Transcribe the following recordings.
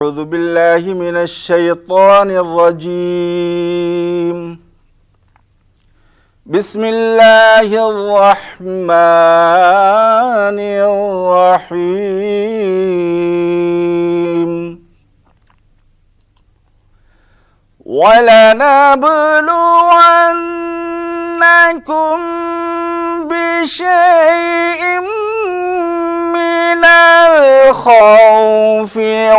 أعوذ بالله من الشيطان الرجيم. بسم الله الرحمن الرحيم. وَلَنَبْلُوَنَّكُمْ بِشَيْءٍ مِّنَ الْخَوْفِ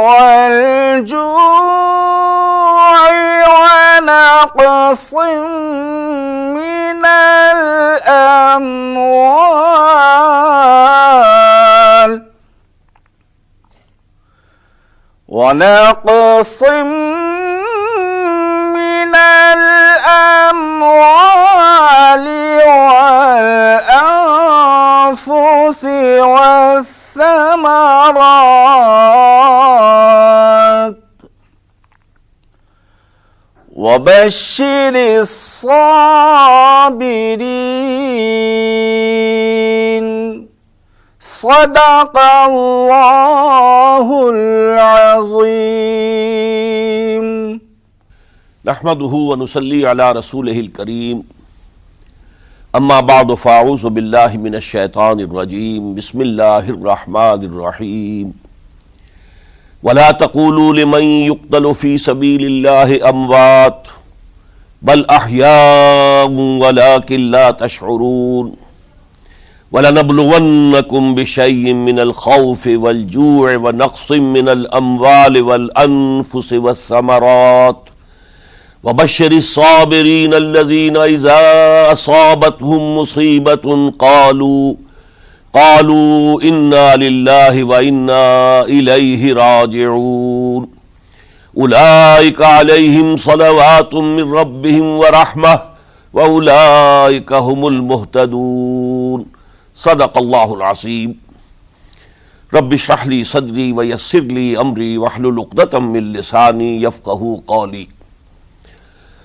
وَالْجُوعِ وَنَقْصٍ مِّنَ الْأَمْوَالِ والأنفس والثمرات وبشر الصابرين. صدق اللہ العظیم. نحمده ونصلی علی رسولہ الکریم. اما بعد فاعوذ باللہ من الشیطان الرجیم. بسم اللہ الرحمن الرحیم. ولا تقولوا لمن يقتل في سبيل الله اموات بل احياء ولكن لا تشعرون. وَلَنَبْلُوَنَّكُمْ بِشَيْءٍ مِّنَ الْخَوْفِ وَالْجُوعِ وَنَقْصٍ مِّنَ الْأَمْوَالِ وَالْأَنفُسِ وَالثَّمَرَاتِ وَبَشِّرِ الصَّابِرِينَ الَّذِينَ إِذَا أَصَابَتْهُمْ مُصِيبَةٌ قَالُوا إِنَّا لِلَّهِ وَإِنَّا إِلَيْهِ رَاجِعُونَ. أُولَئِكَ عَلَيْهِمْ صَلَوَاتٌ مِّن رَّبِّهِمْ وَرَحْمَةٌ وَأُولَئِكَ هُمُ الْمُهْتَدُونَ. صدق اللہ العظیم. رب اشرح لی صدری ویسر لی امری واحلل عقدۃ من لسانی یفقہوا قولی.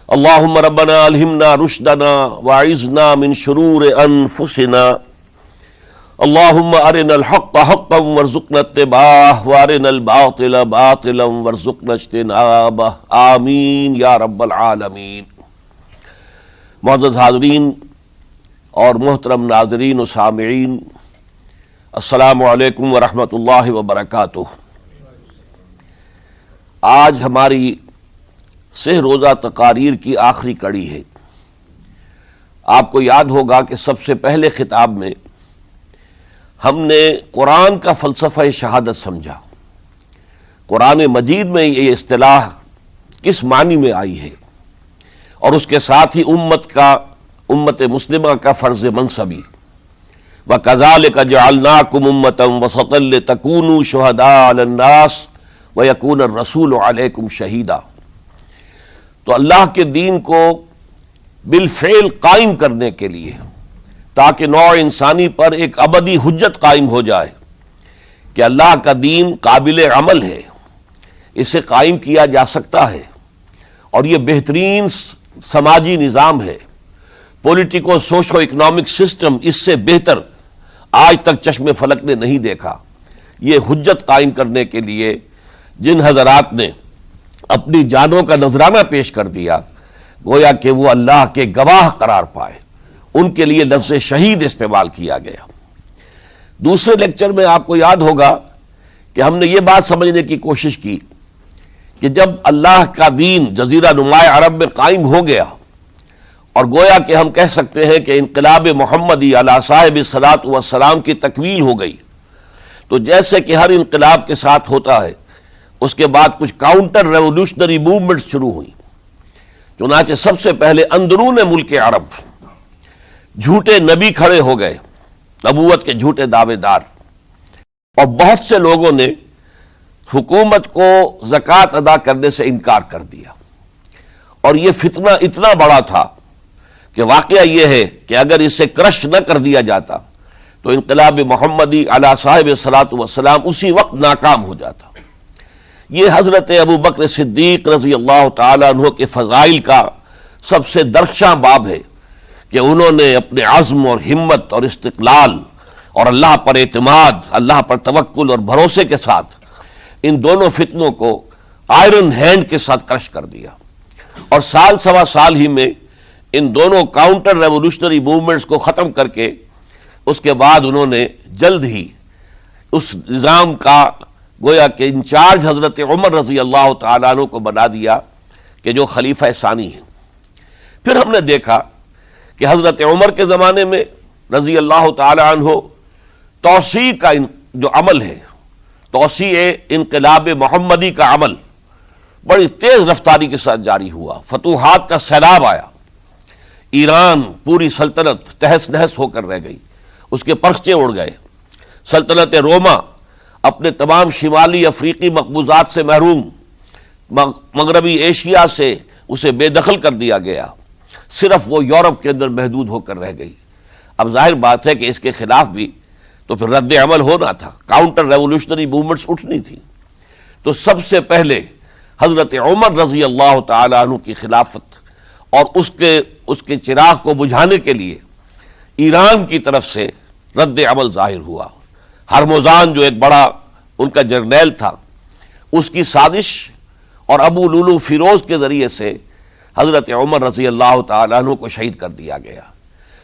اللہم ربنا الہمنا رشدنا واعذنا من شرور انفسنا. اللہم ارنا الحق حقا وارزقنا اتباعہ وارنا الباطل باطلا وارزقنا اجتنابہ. آمین یا رب العالمین. معزز حاضرین اور محترم ناظرین و سامعین، السلام علیکم ورحمۃ اللہ وبرکاتہ. آج ہماری سہ روزہ تقاریر کی آخری کڑی ہے. آپ کو یاد ہوگا کہ سب سے پہلے خطاب میں ہم نے قرآن کا فلسفہ شہادت سمجھا. قرآن مجید میں یہ اصطلاح کس معنی میں آئی ہے، اور اس کے ساتھ ہی امت مسلمہ کا فرض منصبی. وَكَذَلِكَ جَعَلْنَاكُمْ أُمَّةً وَسَطًا لِتَكُونُوا شُهَدَاءَ عَلَى النَّاسِ وَيَكُونَ الرَّسُولُ عَلَيْكُمْ شَهِيدًا. تو اللہ کے دین کو بالفعل قائم کرنے کے لیے، تاکہ نوع انسانی پر ایک ابدی حجت قائم ہو جائے کہ اللہ کا دین قابل عمل ہے، اسے قائم کیا جا سکتا ہے، اور یہ بہترین سماجی نظام ہے. پولیٹیکو سوشو اکنامک سسٹم اس سے بہتر آج تک چشم فلک نے نہیں دیکھا. یہ حجت قائم کرنے کے لیے جن حضرات نے اپنی جانوں کا نذرانہ پیش کر دیا، گویا کہ وہ اللہ کے گواہ قرار پائے، ان کے لیے لفظ شہید استعمال کیا گیا. دوسرے لیکچر میں آپ کو یاد ہوگا کہ ہم نے یہ بات سمجھنے کی کوشش کی کہ جب اللہ کا دین جزیرہ نما عرب میں قائم ہو گیا، اور گویا کہ ہم کہہ سکتے ہیں کہ انقلاب محمدی علی صاحب الصلاۃ والسلام کی تکمیل ہو گئی، تو جیسے کہ ہر انقلاب کے ساتھ ہوتا ہے، اس کے بعد کچھ کاؤنٹر ریولوشنری موومنٹ شروع ہوئی. چنانچہ سب سے پہلے اندرون ملک عرب جھوٹے نبی کھڑے ہو گئے، نبوت کے جھوٹے دعوے دار، اور بہت سے لوگوں نے حکومت کو زکوٰۃ ادا کرنے سے انکار کر دیا. اور یہ فتنہ اتنا بڑا تھا کہ واقعہ یہ ہے کہ اگر اسے کرش نہ کر دیا جاتا تو انقلاب محمدی علی صاحب الصلاۃ والسلام اسی وقت ناکام ہو جاتا. یہ حضرت ابو بکر صدیق رضی اللہ تعالیٰ عنہ کے فضائل کا سب سے درخشاں باب ہے کہ انہوں نے اپنے عزم اور ہمت اور استقلال اور اللہ پر اعتماد، اللہ پر توکل اور بھروسے کے ساتھ ان دونوں فتنوں کو آئرن ہینڈ کے ساتھ کرش کر دیا، اور سال سوا سال ہی میں ان دونوں کاؤنٹر ریولوشنری موومنٹس کو ختم کر کے اس کے بعد انہوں نے جلد ہی اس نظام کا گویا کہ انچارج حضرت عمر رضی اللہ تعالیٰ عنہ کو بنا دیا کہ جو خلیفہ ثانی ہیں۔ پھر ہم نے دیکھا کہ حضرت عمر کے زمانے میں رضی اللہ تعالیٰ عنہ توسیع کا جو عمل ہے، توسیع انقلاب محمدی کا عمل بڑی تیز رفتاری کے ساتھ جاری ہوا، فتوحات کا سیلاب آیا، ایران پوری سلطنت تہس نہس ہو کر رہ گئی، اس کے پرچے اڑ گئے، سلطنت روما اپنے تمام شمالی افریقی مقبوضات سے محروم، مغربی ایشیا سے اسے بے دخل کر دیا گیا، صرف وہ یورپ کے اندر محدود ہو کر رہ گئی۔ اب ظاہر بات ہے کہ اس کے خلاف بھی تو پھر رد عمل ہونا تھا، کاؤنٹر ریولوشنری موومنٹس اٹھنی تھی۔ تو سب سے پہلے حضرت عمر رضی اللہ تعالیٰ عنہ کی خلافت اور اس کے چراغ کو بجھانے کے لیے ایران کی طرف سے رد عمل ظاہر ہوا۔ ہرموزان جو ایک بڑا ان کا جرنیل تھا، اس کی سازش اور ابو لولو فیروز کے ذریعے سے حضرت عمر رضی اللہ تعالیٰ عنہ کو شہید کر دیا گیا۔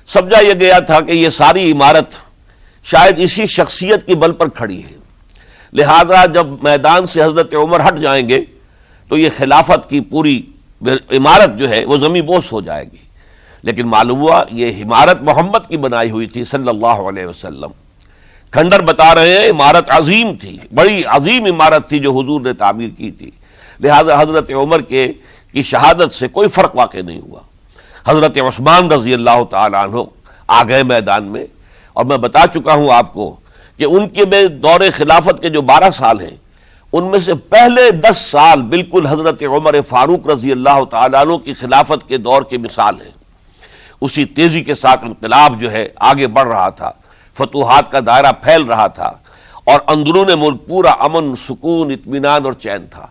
سمجھا یہ گیا تھا کہ یہ ساری عمارت شاید اسی شخصیت کی بل پر کھڑی ہے، لہذا جب میدان سے حضرت عمر ہٹ جائیں گے تو یہ خلافت کی پوری عمارت جو ہے وہ زمین بوس ہو جائے گی۔ لیکن معلوم ہوا یہ عمارت محمد کی بنائی ہوئی تھی صلی اللہ علیہ وسلم۔ کھنڈر بتا رہے ہیں عمارت عظیم تھی، بڑی عظیم عمارت تھی جو حضور نے تعمیر کی تھی، لہذا حضرت عمر کی شہادت سے کوئی فرق واقع نہیں ہوا۔ حضرت عثمان رضی اللہ تعالیٰ عنہ آ گئے میدان میں، اور میں بتا چکا ہوں آپ کو کہ ان کے دور خلافت کے جو 12 سال ہیں، ان میں سے پہلے 10 سال بالکل حضرت عمر فاروق رضی اللہ تعالیٰ عنہ کی خلافت کے دور کی مثال ہے۔ اسی تیزی کے ساتھ انقلاب جو ہے آگے بڑھ رہا تھا، فتوحات کا دائرہ پھیل رہا تھا، اور اندرون ملک پورا امن، سکون، اطمینان اور چین تھا۔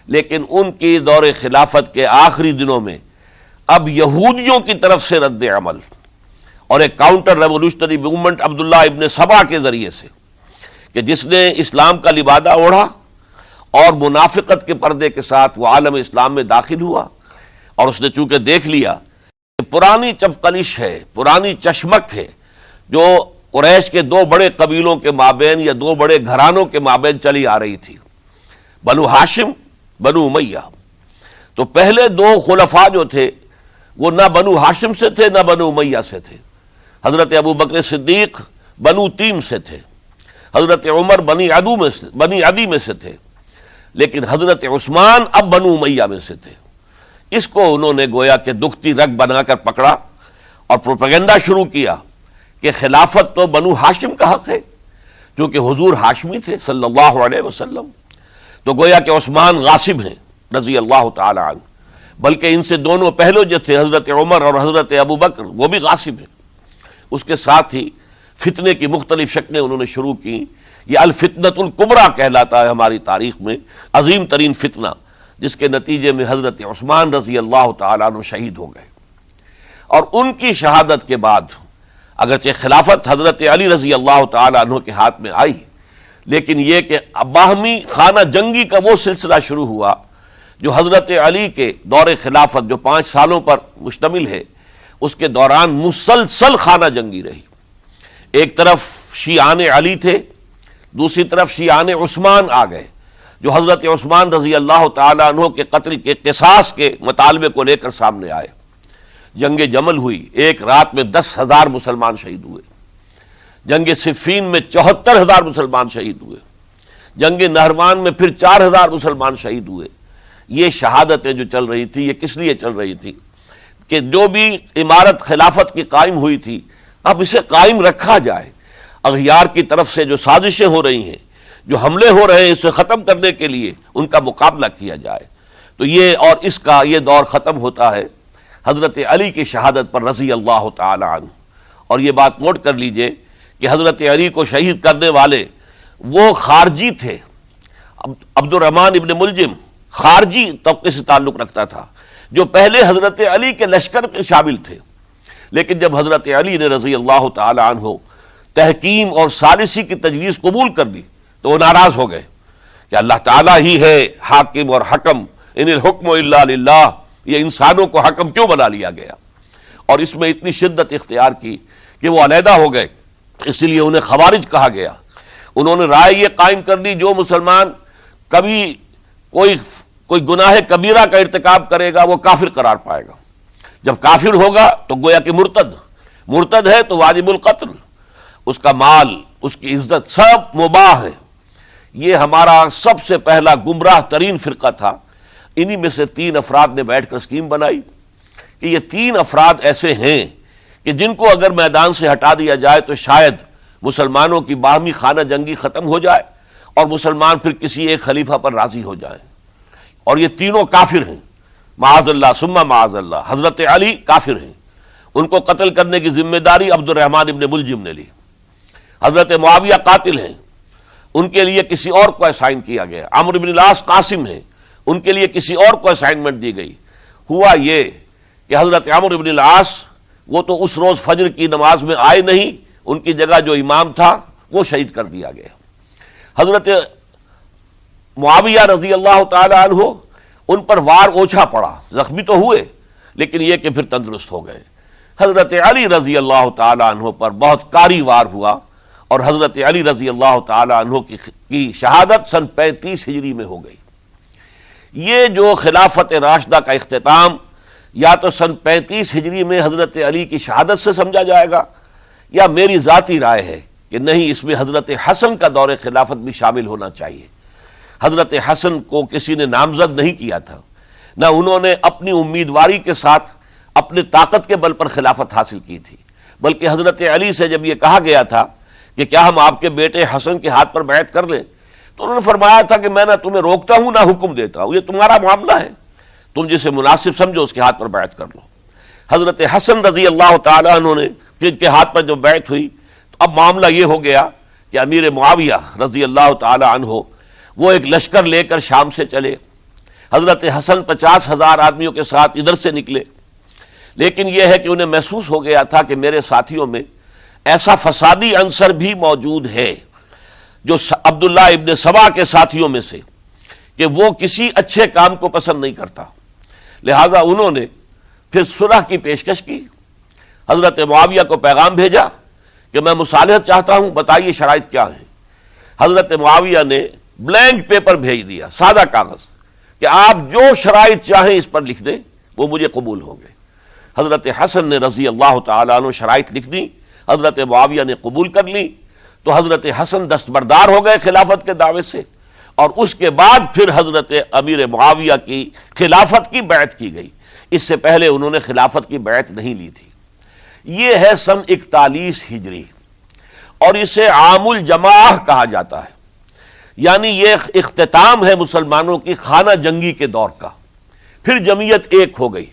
لیکن ان کی دور خلافت کے آخری دنوں میں اب یہودیوں کی طرف سے رد عمل اور ایک کاؤنٹر ریولوشنری موومنٹ عبداللہ ابن سبا کے ذریعے سے، کہ جس نے اسلام کا لبادہ اوڑھا اور منافقت کے پردے کے ساتھ وہ عالم اسلام میں داخل ہوا، اور اس نے چونکہ دیکھ لیا کہ پرانی چپقلش ہے، پرانی چشمک ہے جو قریش کے 2 بڑے قبیلوں کے مابین یا 2 بڑے گھرانوں کے مابین چلی آ رہی تھی، بنو ہاشم، بنو امیہ۔ تو پہلے 2 خلفاء جو تھے وہ نہ بنو ہاشم سے تھے نہ بنو امیہ سے تھے۔ حضرت ابو بکر صدیق بنو تیم سے تھے، حضرت عمر بنی عدی میں سے تھے، لیکن حضرت عثمان اب بنو امیہ میں سے تھے۔ اس کو انہوں نے گویا کہ دکھتی رگ بنا کر پکڑا اور پروپیگنڈا شروع کیا کہ خلافت تو بنو ہاشم کا حق ہے، کیونکہ حضور ہاشمی تھے صلی اللہ علیہ وسلم۔ تو گویا کہ عثمان غاصب ہیں رضی اللہ تعالی عنہ، بلکہ ان سے دونوں پہلو جو تھے حضرت عمر اور حضرت ابو بکر وہ بھی غاصب ہیں۔ اس کے ساتھ ہی فتنے کی مختلف شکلیں انہوں نے شروع کی۔ یہ الفتنۃ الکبریٰ کہلاتا ہے ہماری تاریخ میں، عظیم ترین فتنہ، جس کے نتیجے میں حضرت عثمان رضی اللہ تعالیٰ عنہ شہید ہو گئے۔ اور ان کی شہادت کے بعد اگرچہ خلافت حضرت علی رضی اللہ تعالیٰ عنہ کے ہاتھ میں آئی، لیکن یہ کہ باہمی خانہ جنگی کا وہ سلسلہ شروع ہوا جو حضرت علی کے دور خلافت جو 5 سالوں پر مشتمل ہے، اس کے دوران مسلسل خانہ جنگی رہی۔ ایک طرف شیعان علی تھے، دوسری طرف شیعان عثمان آ گئے، جو حضرت عثمان رضی اللہ تعالیٰ عنہ کے قتل کے قصاص کے مطالبے کو لے کر سامنے آئے۔ جنگ جمل ہوئی، ایک رات میں 10,000 مسلمان شہید ہوئے۔ جنگ صفین میں 74,000 مسلمان شہید ہوئے۔ جنگ نہروان میں پھر 4,000 مسلمان شہید ہوئے۔ یہ شہادتیں جو چل رہی تھی، یہ کس لیے چل رہی تھی کہ جو بھی عمارت خلافت کی قائم ہوئی تھی اب اسے قائم رکھا جائے، اغیار کی طرف سے جو سازشیں ہو رہی ہیں، جو حملے ہو رہے ہیں، اسے ختم کرنے کے لیے ان کا مقابلہ کیا جائے۔ تو یہ اور اس کا یہ دور ختم ہوتا ہے حضرت علی کی شہادت پر رضی اللہ تعالی عنہ۔ اور یہ بات نوٹ کر لیجئے کہ حضرت علی کو شہید کرنے والے وہ خارجی تھے۔ عبد الرحمن ابن ملجم خارجی طبقے سے تعلق رکھتا تھا، جو پہلے حضرت علی کے لشکر میں شامل تھے، لیکن جب حضرت علی نے رضی اللہ تعالی عنہ تحکیم اور ثالثی کی تجویز قبول کر لی تو وہ ناراض ہو گئے کہ اللہ تعالیٰ ہی ہے حاکم اور حکم، ان الحکم الا للہ، یہ انسانوں کو حکم کیوں بنا لیا گیا؟ اور اس میں اتنی شدت اختیار کی کہ وہ علیحدہ ہو گئے، اس لیے انہیں خوارج کہا گیا۔ انہوں نے رائے یہ قائم کر دی جو مسلمان کبھی کوئی گناہ کبیرہ کا ارتکاب کرے گا وہ کافر قرار پائے گا، جب کافر ہوگا تو گویا کہ مرتد ہے تو واجب القتل، اس کا مال، اس کی عزت سب مباح ہے۔ یہ ہمارا سب سے پہلا گمراہ ترین فرقہ تھا۔ انہی میں سے 3 افراد نے بیٹھ کر اسکیم بنائی کہ یہ 3 افراد ایسے ہیں کہ جن کو اگر میدان سے ہٹا دیا جائے تو شاید مسلمانوں کی باہمی خانہ جنگی ختم ہو جائے اور مسلمان پھر کسی ایک خلیفہ پر راضی ہو جائیں، اور یہ تینوں کافر ہیں، معاذ اللہ ثم معاذ اللہ۔ حضرت علی کافر ہیں، ان کو قتل کرنے کی ذمہ داری عبد الرحمن ابن ملجم نے لی۔ حضرت معاویہ قاتل ہیں، ان کے لیے کسی اور کو اسائن کیا گیا۔ عمرو بن العاص قاسم ہیں، ان کے لیے کسی اور کو اسائنمنٹ دی گئی۔ ہوا یہ کہ حضرت عمرو بن العاص وہ تو اس روز فجر کی نماز میں آئے نہیں، ان کی جگہ جو امام تھا وہ شہید کر دیا گیا۔ حضرت معاویہ رضی اللہ تعالی عنہ، ان پر وار اوچھا پڑا، زخمی تو ہوئے لیکن یہ کہ پھر تندرست ہو گئے۔ حضرت علی رضی اللہ تعالی عنہ پر بہت کاری وار ہوا، اور حضرت علی رضی اللہ تعالی عنہ کی شہادت سن 35 ہجری میں ہو گئی۔ یہ جو خلافت راشدہ کا اختتام یا تو سن 35 ہجری میں حضرت علی کی شہادت سے سمجھا جائے گا، یا میری ذاتی رائے ہے کہ نہیں، اس میں حضرت حسن کا دور خلافت بھی شامل ہونا چاہیے۔ حضرت حسن کو کسی نے نامزد نہیں کیا تھا، نہ انہوں نے اپنی امیدواری کے ساتھ اپنے طاقت کے بل پر خلافت حاصل کی تھی، بلکہ حضرت علی سے جب یہ کہا گیا تھا کہ کیا ہم آپ کے بیٹے حسن کے ہاتھ پر بیعت کر لیں، تو انہوں نے فرمایا تھا کہ میں نہ تمہیں روکتا ہوں نہ حکم دیتا ہوں، یہ تمہارا معاملہ ہے، تم جسے مناسب سمجھو اس کے ہاتھ پر بیعت کر لو۔ حضرت حسن رضی اللہ تعالیٰ عنہ نے جن کے ہاتھ پر جو بیعت ہوئی، تو اب معاملہ یہ ہو گیا کہ امیر معاویہ رضی اللہ تعالیٰ عنہ وہ ایک لشکر لے کر شام سے چلے۔ حضرت حسن 50,000 آدمیوں کے ساتھ ادھر سے نکلے، لیکن یہ ہے کہ انہیں محسوس ہو گیا تھا کہ میرے ساتھیوں میں ایسا فسادی عنصر بھی موجود ہے جو عبداللہ ابن سبا کے ساتھیوں میں سے، کہ وہ کسی اچھے کام کو پسند نہیں کرتا، لہذا انہوں نے پھر صلح کی پیشکش کی۔ حضرت معاویہ کو پیغام بھیجا کہ میں مصالحت چاہتا ہوں، بتائیے شرائط کیا ہیں۔ حضرت معاویہ نے بلینک پیپر بھیج دیا، سادہ کاغذ، کہ آپ جو شرائط چاہیں اس پر لکھ دیں، وہ مجھے قبول ہوں گے۔ حضرت حسن نے رضی اللہ تعالیٰ عنہ شرائط لکھ دی، حضرت معاویہ نے قبول کر لی، تو حضرت حسن دستبردار ہو گئے خلافت کے دعوے سے، اور اس کے بعد پھر حضرت امیر معاویہ کی خلافت کی بیعت کی گئی۔ اس سے پہلے انہوں نے خلافت کی بیعت نہیں لی تھی۔ یہ ہے سن 41 ہجری، اور اسے عام الجماع کہا جاتا ہے، یعنی یہ اختتام ہے مسلمانوں کی خانہ جنگی کے دور کا۔ پھر جمعیت ایک ہو گئی،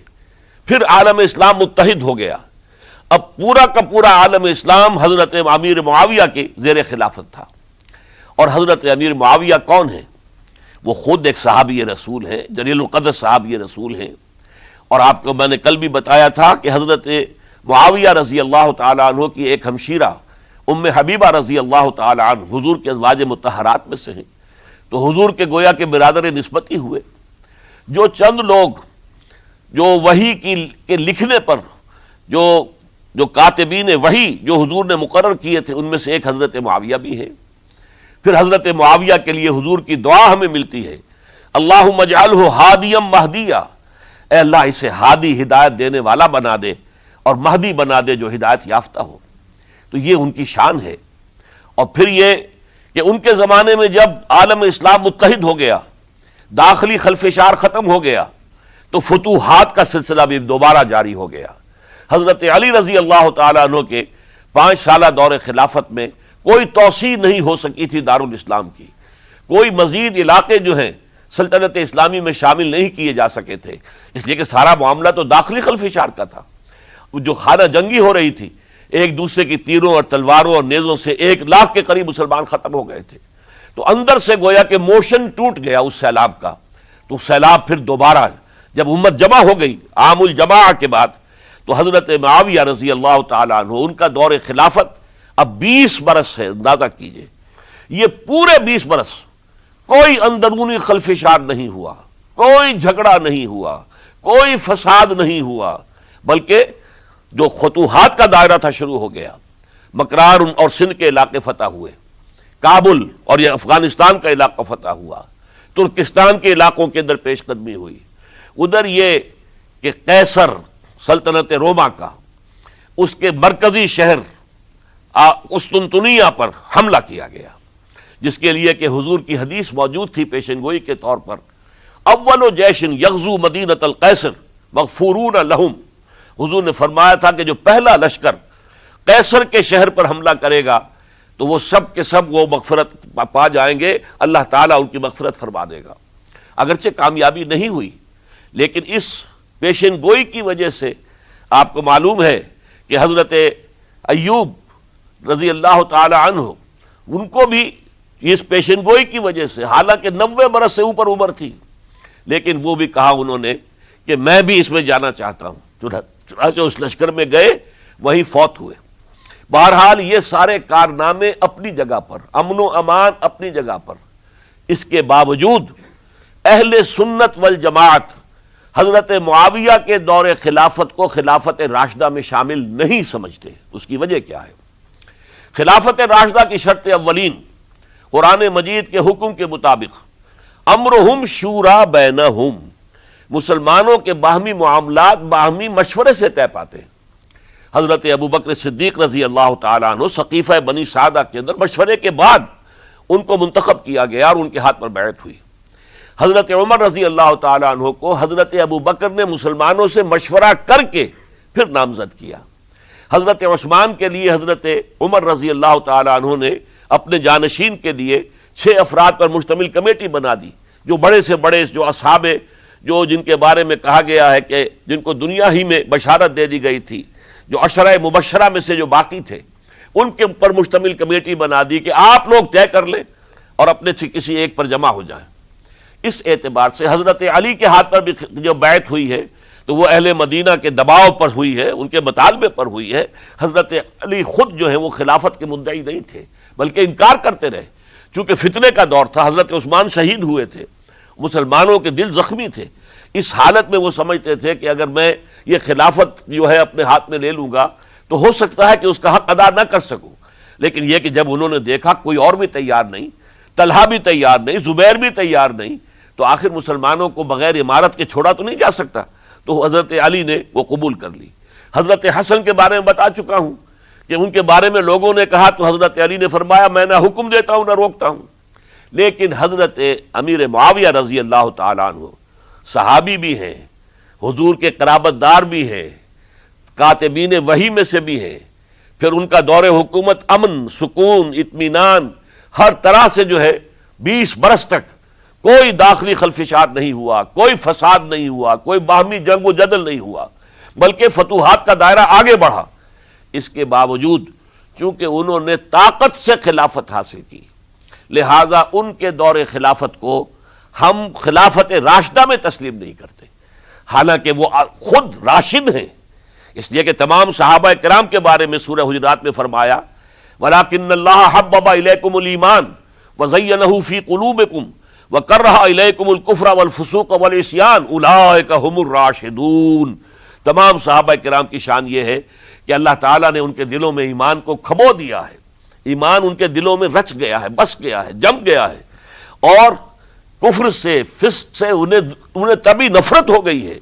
پھر عالم اسلام متحد ہو گیا۔ اب پورا کا پورا عالم اسلام حضرت امیر معاویہ کے زیر خلافت تھا۔ اور حضرت امیر معاویہ کون ہیں؟ وہ خود ایک صحابی رسول ہیں، جلیل القدر صحابی رسول ہیں، اور آپ کو میں نے کل بھی بتایا تھا کہ حضرت معاویہ رضی اللہ تعالیٰ عنہ کی ایک ہمشیرہ ام حبیبہ رضی اللہ تعالیٰ عنہ حضور کے ازواج مطہرات میں سے ہیں، تو حضور کے گویا کے برادر نسبتی ہوئے۔ جو چند لوگ جو وحی کے لکھنے پر جو کاتبین وحی جو حضور نے مقرر کیے تھے، ان میں سے ایک حضرت معاویہ بھی ہے۔ پھر حضرت معاویہ کے لیے حضور کی دعا ہمیں ملتی ہے، اللہم اجعلہ ہادیا مہدیا، اے اللہ اسے ہادی ہدایت دینے والا بنا دے اور مہدی بنا دے جو ہدایت یافتہ ہو۔ تو یہ ان کی شان ہے۔ اور پھر یہ کہ ان کے زمانے میں جب عالم اسلام متحد ہو گیا، داخلی خلفشار ختم ہو گیا، تو فتوحات کا سلسلہ بھی دوبارہ جاری ہو گیا۔ حضرت علی رضی اللہ تعالیٰ عنہ کے 5 سالہ دور خلافت میں کوئی توسیع نہیں ہو سکی تھی دارالاسلام کی، کوئی مزید علاقے جو ہیں سلطنت اسلامی میں شامل نہیں کیے جا سکے تھے، اس لیے کہ سارا معاملہ تو داخلی خلفشار کا تھا۔ جو خانہ جنگی ہو رہی تھی، ایک دوسرے کی تیروں اور تلواروں اور نیزوں سے 1 لاکھ کے قریب مسلمان ختم ہو گئے تھے، تو اندر سے گویا کہ موشن ٹوٹ گیا اس سیلاب کا۔ تو سیلاب پھر دوبارہ جب امت جمع ہو گئی عام الجماع کے بعد، تو حضرت معاویہ رضی اللہ تعالیٰ عنہ ان کا دور خلافت اب 20 برس ہے، اندازہ کیجئے، یہ پورے 20 برس کوئی اندرونی خلفشار نہیں ہوا، کوئی جھگڑا نہیں ہوا، کوئی فساد نہیں ہوا، بلکہ جو فتوحات کا دائرہ تھا شروع ہو گیا۔ مکرار اور سندھ کے علاقے فتح ہوئے، کابل اور یہ افغانستان کا علاقہ فتح ہوا، ترکستان کے علاقوں کے اندر پیش قدمی ہوئی۔ ادھر یہ کہ قیصر سلطنت روما کا اس کے مرکزی شہر قسطنطنیہ پر حملہ کیا گیا، جس کے لیے کہ حضور کی حدیث موجود تھی پیشن گوئی کے طور پر، اول جیش یغزو مدینۃ القیصر مغفورون لہم۔ حضور نے فرمایا تھا کہ جو پہلا لشکر قیصر کے شہر پر حملہ کرے گا تو وہ سب کے سب وہ مغفرت پا جائیں گے، اللہ تعالیٰ ان کی مغفرت فرما دے گا۔ اگرچہ کامیابی نہیں ہوئی، لیکن اس پیشن گوئی کی وجہ سے آپ کو معلوم ہے کہ حضرت ایوب رضی اللہ تعالی عنہ، ان کو بھی اس پیشن گوئی کی وجہ سے، حالانکہ 90 برس سے اوپر عمر تھی، لیکن وہ بھی کہا انہوں نے کہ میں بھی اس میں جانا چاہتا ہوں، چنانچہ اس لشکر میں گئے، وہیں فوت ہوئے۔ بہرحال یہ سارے کارنامے اپنی جگہ پر، امن و امان اپنی جگہ پر، اس کے باوجود اہل سنت والجماعت حضرت معاویہ کے دور خلافت کو خلافت راشدہ میں شامل نہیں سمجھتے۔ اس کی وجہ کیا ہے؟ خلافت راشدہ کی شرط اولین قرآن مجید کے حکم کے مطابق امرہم شورا بینہم، مسلمانوں کے باہمی معاملات باہمی مشورے سے طے پاتے ہیں۔ حضرت ابو بکر صدیق رضی اللہ تعالیٰ عنہ سقیفہ بنی سعدہ کے اندر مشورے کے بعد ان کو منتخب کیا گیا اور ان کے ہاتھ پر بیعت ہوئی۔ حضرت عمر رضی اللہ تعالیٰ عنہ کو حضرت ابو بکر نے مسلمانوں سے مشورہ کر کے پھر نامزد کیا۔ حضرت عثمان کے لیے حضرت عمر رضی اللہ تعالیٰ عنہ نے اپنے جانشین کے لیے 6 افراد پر مشتمل کمیٹی بنا دی، جو بڑے سے بڑے جو اصحاب جو جن کے بارے میں کہا گیا ہے کہ جن کو دنیا ہی میں بشارت دے دی گئی تھی، جو عشرہ مبشرہ میں سے جو باقی تھے، ان کے اوپر مشتمل کمیٹی بنا دی کہ آپ لوگ طے کر لیں اور اپنے سے کسی ایک پر جمع ہو جائیں۔ اس اعتبار سے حضرت علی کے ہاتھ پر بھی جو بیعت ہوئی ہے تو وہ اہل مدینہ کے دباؤ پر ہوئی ہے، ان کے مطالبے پر ہوئی ہے۔ حضرت علی خود جو ہے وہ خلافت کے مدعی نہیں تھے، بلکہ انکار کرتے رہے، چونکہ فتنے کا دور تھا، حضرت عثمان شہید ہوئے تھے، مسلمانوں کے دل زخمی تھے۔ اس حالت میں وہ سمجھتے تھے کہ اگر میں یہ خلافت جو ہے اپنے ہاتھ میں لے لوں گا تو ہو سکتا ہے کہ اس کا حق ادا نہ کر سکوں، لیکن یہ کہ جب انہوں نے دیکھا کوئی اور بھی تیار نہیں، طلحہ بھی تیار نہیں، زبیر بھی تیار نہیں، تو آخر مسلمانوں کو بغیر امارت کے چھوڑا تو نہیں جا سکتا، تو حضرت علی نے وہ قبول کر لی۔ حضرت حسن کے بارے میں بتا چکا ہوں کہ ان کے بارے میں لوگوں نے کہا تو حضرت علی نے فرمایا میں نہ حکم دیتا ہوں نہ روکتا ہوں۔ لیکن حضرت امیر معاویہ رضی اللہ تعالیٰ عنہ صحابی بھی ہیں، حضور کے قرابت دار بھی ہیں، کاتبین وحی میں سے بھی ہیں، پھر ان کا دور حکومت امن، سکون، اطمینان ہر طرح سے جو ہے 20 برس تک کوئی داخلی خلفشات نہیں ہوا، کوئی فساد نہیں ہوا، کوئی باہمی جنگ و جدل نہیں ہوا، بلکہ فتوحات کا دائرہ آگے بڑھا۔ اس کے باوجود چونکہ انہوں نے طاقت سے خلافت حاصل کی، لہذا ان کے دور خلافت کو ہم خلافت راشدہ میں تسلیم نہیں کرتے، حالانکہ وہ خود راشد ہیں، اس لیے کہ تمام صحابہ کرام کے بارے میں سورہ حجرات میں فرمایا وَلَٰكِنَّ اللَّهَ حَبَّبَ إِلَيْكُمُ الْإِيمَانَ وَزَيَّنَهُ فِي قُلُوبِكُمْ وَكَرَّهَ إِلَيْكُمُ الْكُفْرَ وَالْفُسُوقَ وَالْعِصْيَانَ أُولَٰئِكَ هُمُ الرَّاشِدُونَ۔ تمام صحابہ کرام کی شان یہ ہے کہ اللہ تعالیٰ نے ان کے دلوں میں ایمان کو کھبو دیا ہے، ایمان ان کے دلوں میں رچ گیا ہے، بس گیا ہے، جم گیا ہے، اور کفر سے، فسق سے انہیں تبھی نفرت ہو گئی ہے،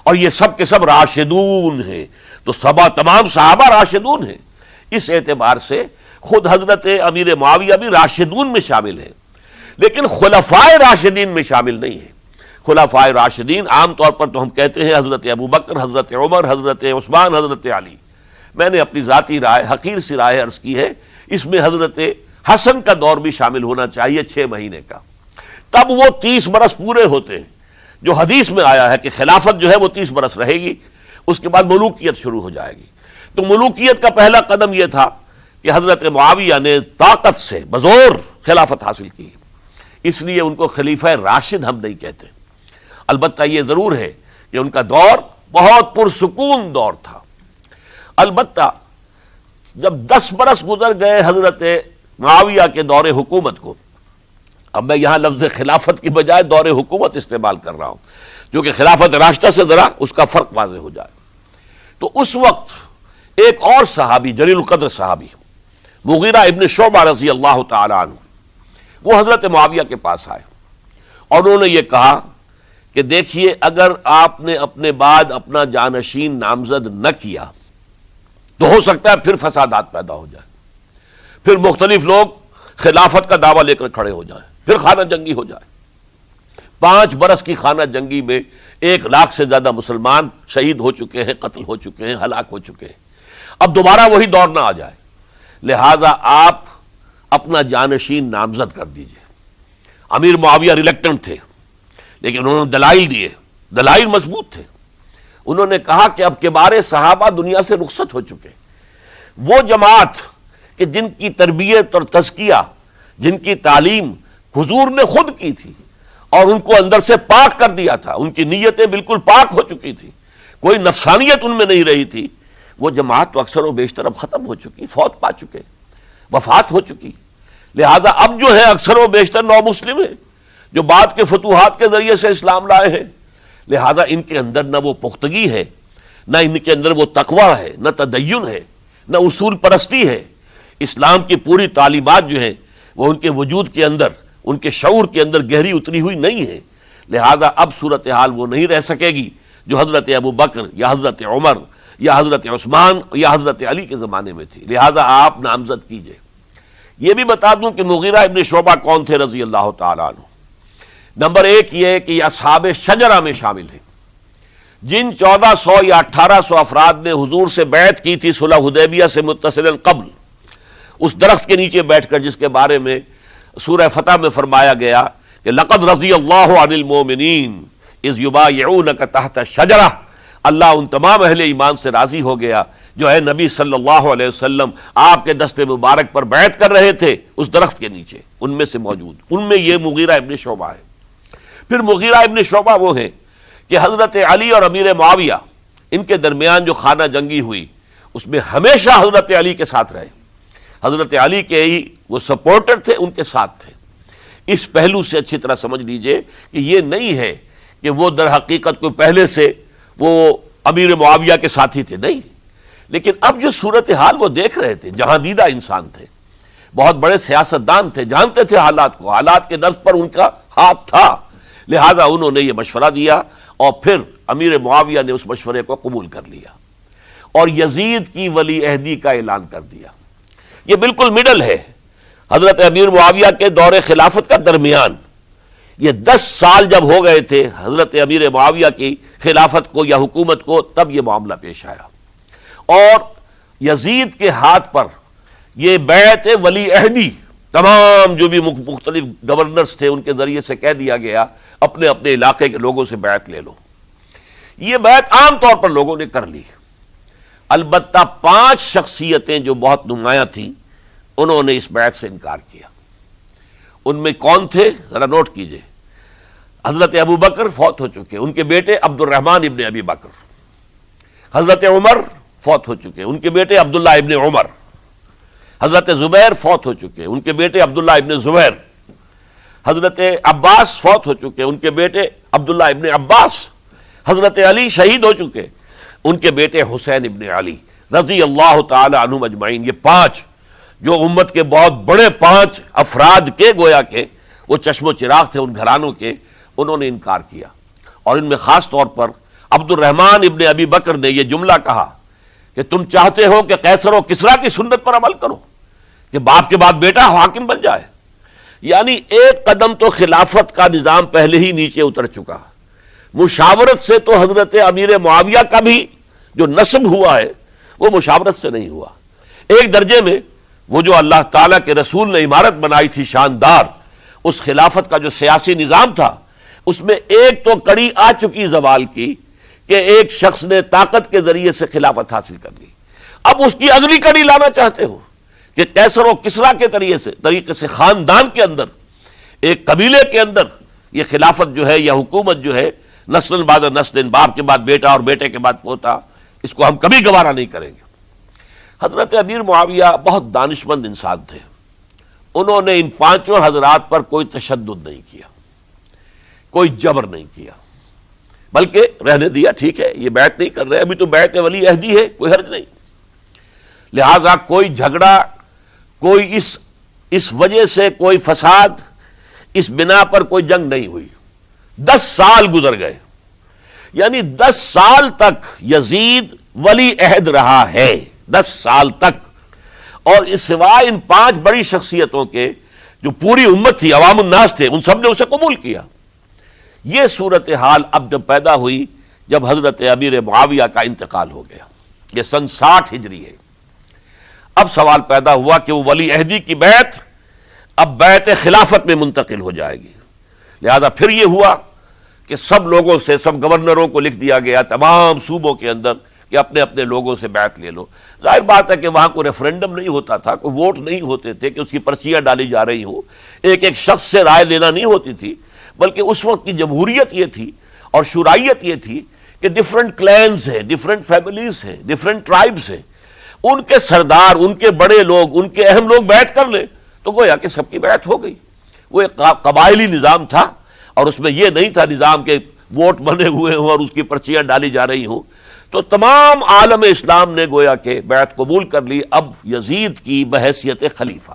اور یہ سب کے سب راشدون ہیں، تو تمام صحابہ راشدون ہیں۔ اس اعتبار سے خود حضرت امیر معاویہ بھی راشدون میں شامل ہے، لیکن خلفائے راشدین میں شامل نہیں ہے۔ خلفائے راشدین عام طور پر تو ہم کہتے ہیں حضرت ابو بکر، حضرت عمر، حضرت عثمان، حضرت علی۔ میں نے اپنی ذاتی رائے، حقیر سی رائے عرض کی ہے، اس میں حضرت حسن کا دور بھی شامل ہونا چاہیے 6 مہینے کا، تب وہ 30 برس پورے ہوتے ہیں، جو حدیث میں آیا ہے کہ خلافت جو ہے وہ 30 برس رہے گی، اس کے بعد ملوکیت شروع ہو جائے گی۔ تو ملوکیت کا پہلا قدم یہ تھا کہ حضرت معاویہ نے طاقت سے بزور خلافت حاصل کی، اس لیے ان کو خلیفہ راشد ہم نہیں کہتے۔ البتہ یہ ضرور ہے کہ ان کا دور بہت پرسکون دور تھا۔ البتہ جب 10 برس گزر گئے حضرت معاویہ کے دور حکومت کو، اب میں یہاں لفظ خلافت کی بجائے دور حکومت استعمال کر رہا ہوں، کیونکہ خلافت راشدہ سے ذرا اس کا فرق واضح ہو جائے۔ تو اس وقت ایک اور صحابی، جلیل القدر صحابی مغیرہ ابن شعبہ رضی اللہ تعالی عنہ، وہ حضرت معاویہ کے پاس آئے اور انہوں نے یہ کہا کہ دیکھیے، اگر آپ نے اپنے بعد اپنا جانشین نامزد نہ کیا تو ہو سکتا ہے پھر فسادات پیدا ہو جائے، پھر مختلف لوگ خلافت کا دعویٰ لے کر کھڑے ہو جائیں، پھر خانہ جنگی ہو جائے۔ 5 برس کی خانہ جنگی میں 1 لاکھ سے زیادہ مسلمان شہید ہو چکے ہیں، قتل ہو چکے ہیں، ہلاک ہو چکے ہیں۔ اب دوبارہ وہی دور نہ آ جائے، لہذا آپ اپنا جانشین نامزد کر دیجئے۔ امیر معاویہ ریلیکٹنٹ تھے، لیکن انہوں نے دلائل دیے، دلائل مضبوط تھے۔ انہوں نے کہا کہ اب کبار صحابہ دنیا سے رخصت ہو چکے، وہ جماعت کہ جن کی تربیت اور تزکیہ، جن کی تعلیم حضور نے خود کی تھی اور ان کو اندر سے پاک کر دیا تھا، ان کی نیتیں بالکل پاک ہو چکی تھی، کوئی نفسانیت ان میں نہیں رہی تھی، وہ جماعت تو اکثر و بیشتر اب ختم ہو چکی، فوت پا چکے، وفات ہو چکی۔ لہذا اب جو ہے اکثر و بیشتر نو مسلم ہیں جو بعد کے فتوحات کے ذریعے سے اسلام لائے ہیں، لہذا ان کے اندر نہ وہ پختگی ہے، نہ ان کے اندر وہ تقوی ہے، نہ تدین ہے، نہ اصول پرستی ہے۔ اسلام کی پوری تعلیمات جو ہیں وہ ان کے وجود کے اندر، ان کے شعور کے اندر گہری اتری ہوئی نہیں ہے، لہذا اب صورتحال وہ نہیں رہ سکے گی جو حضرت ابو بکر یا حضرت عمر یا حضرت عثمان یا حضرت علی کے زمانے میں تھی، لہذا آپ نامزد کیجئے۔ یہ بھی بتا دوں کہ مغیرہ ابن شعبہ کون تھے رضی اللہ تعالیٰ عنہ۔ نمبر 1 یہ ہے کہ یہ اصحاب شجرہ میں شامل ہیں، جن 1400 یا 1800 افراد نے حضور سے بیعت کی تھی صلح حدیبیہ سے متصلا قبل، اس درخت کے نیچے بیٹھ کر، جس کے بارے میں سورہ فتح میں فرمایا گیا کہ لقد رضی اللہ عن المؤمنین اذ یبایعونک تحت الشجرہ، اللہ ان تمام اہل ایمان سے راضی ہو گیا جو ہے نبی صلی اللہ علیہ وسلم آپ کے دست مبارک پر بیعت کر رہے تھے اس درخت کے نیچے، ان میں سے موجود، ان میں یہ مغیرہ ابن شعبہ ہے۔ پھر مغیرہ ابن شعبہ وہ ہیں کہ حضرت علی اور امیر معاویہ ان کے درمیان جو خانہ جنگی ہوئی اس میں ہمیشہ حضرت علی کے ساتھ رہے، حضرت علی کے ہی وہ سپورٹر تھے، ان کے ساتھ تھے۔ اس پہلو سے اچھی طرح سمجھ لیجئے کہ یہ نہیں ہے کہ وہ در حقیقت کو پہلے سے وہ امیر معاویہ کے ساتھی تھے، نہیں، لیکن اب جو صورتحال وہ دیکھ رہے تھے، جہاں دیدہ انسان تھے، بہت بڑے سیاستدان تھے، جانتے تھے حالات کو، حالات کے نبض پر ان کا ہاتھ تھا، لہذا انہوں نے یہ مشورہ دیا اور پھر امیر معاویہ نے اس مشورے کو قبول کر لیا اور یزید کی ولی عہدی کا اعلان کر دیا۔ یہ بالکل مڈل ہے حضرت امیر معاویہ کے دور خلافت کا درمیان، یہ 10 سال جب ہو گئے تھے حضرت امیر معاویہ کی خلافت کو یا حکومت کو، تب یہ معاملہ پیش آیا اور یزید کے ہاتھ پر یہ بیعت ولی عہدی تمام جو بھی مختلف گورنرز تھے ان کے ذریعے سے کہہ دیا گیا اپنے اپنے علاقے کے لوگوں سے بیعت لے لو۔ یہ بیعت عام طور پر لوگوں نے کر لی، البتہ 5 شخصیتیں جو بہت نمایاں تھیں انہوں نے اس بیعت سے انکار کیا۔ ان میں کون تھے ذرا نوٹ کیجئے۔ حضرت ابو بکر فوت ہو چکے، ان کے بیٹے عبد الرحمن ابن ابی بکر۔ حضرت عمر فوت ہو چکے، ان کے بیٹے عبداللہ ابن عمر۔ حضرت زبیر فوت ہو چکے، ان کے بیٹے عبداللہ ابن زبیر۔ حضرت عباس فوت ہو چکے، ان کے بیٹے عبداللہ ابن عباس۔ حضرت علی شہید ہو چکے، ان کے بیٹے حسین ابن علی رضی اللہ تعالی عنہم اجمعین۔ یہ 5 جو امت کے بہت بڑے 5 افراد کے گویا کے وہ چشم و چراغ تھے ان گھرانوں کے، انہوں نے انکار کیا، اور ان میں خاص طور پر عبد الرحمن ابن ابی بکر نے یہ جملہ کہا کہ تم چاہتے ہو کہ قیصر و کسریٰ کی سنت پر عمل کرو کہ باپ کے بعد بیٹا حاکم بن جائے، یعنی ایک قدم تو خلافت کا نظام پہلے ہی نیچے اتر چکا۔ مشاورت سے تو حضرت امیر معاویہ کا بھی جو نسب ہوا ہے وہ مشاورت سے نہیں ہوا۔ ایک درجے میں وہ جو اللہ تعالیٰ کے رسول نے عمارت بنائی تھی شاندار، اس خلافت کا جو سیاسی نظام تھا، اس میں ایک تو کڑی آ چکی زوال کی کہ ایک شخص نے طاقت کے ذریعے سے خلافت حاصل کر لی۔ اب اس کی اگلی کڑی لانا چاہتے ہو کہ قیصر و کسریٰ کے طریقے سے خاندان کے اندر، ایک قبیلے کے اندر یہ خلافت جو ہے یا حکومت جو ہے نسل بعد نسل، باپ کے بعد بیٹا اور بیٹے کے بعد پوتا، اس کو ہم کبھی گوارا نہیں کریں گے۔ حضرت امیر معاویہ بہت دانشمند انسان تھے، انہوں نے ان پانچوں حضرات پر کوئی تشدد نہیں کیا، کوئی جبر نہیں کیا، بلکہ رہنے دیا، ٹھیک ہے یہ بیعت نہیں کر رہے، ابھی تو بیعت ولی عہدی ہے، کوئی حرج نہیں۔ لہذا کوئی جھگڑا، کوئی اس وجہ سے کوئی فساد، اس بنا پر کوئی جنگ نہیں ہوئی۔ 10 سال گزر گئے، یعنی 10 سال تک یزید ولی عہد رہا ہے، 10 سال تک، اور اس سوائے ان 5 بڑی شخصیتوں کے جو پوری امت تھی، عوام الناس تھے، ان سب نے اسے قبول کیا۔ یہ صورتحال اب جب پیدا ہوئی جب حضرت امیر معاویہ کا انتقال ہو گیا، یہ سن 60 ہجری ہے، اب سوال پیدا ہوا کہ وہ ولی عہدی کی بیعت اب بیعت خلافت میں منتقل ہو جائے گی۔ لہذا پھر یہ ہوا کہ سب لوگوں سے، سب گورنروں کو لکھ دیا گیا تمام صوبوں کے اندر کہ اپنے اپنے لوگوں سے بیعت لے لو۔ ظاہر بات ہے کہ وہاں کوئی ریفرنڈم نہیں ہوتا تھا، کوئی ووٹ نہیں ہوتے تھے کہ اس کی پرچیاں ڈالی جا رہی ہوں، ایک ایک شخص سے رائے لینا نہیں ہوتی تھی، بلکہ اس وقت کی جمہوریت یہ تھی اور شورائیت یہ تھی کہ ڈفرنٹ کلینز ہیں، ڈفرنٹ فیملیز ہیں، ڈفرنٹ ٹرائبز ہیں، ان کے سردار، ان کے بڑے لوگ، ان کے اہم لوگ بیعت کر لیں تو گویا کہ سب کی بیعت ہو گئی۔ وہ ایک قبائلی نظام تھا، اور اس میں یہ نہیں تھا نظام کے ووٹ بنے ہوئے ہوں اور اس کی پرچیاں ڈالی جا رہی ہوں۔ تو تمام عالم اسلام نے گویا کہ بیعت قبول کر لی اب یزید کی بحیثیت خلیفہ۔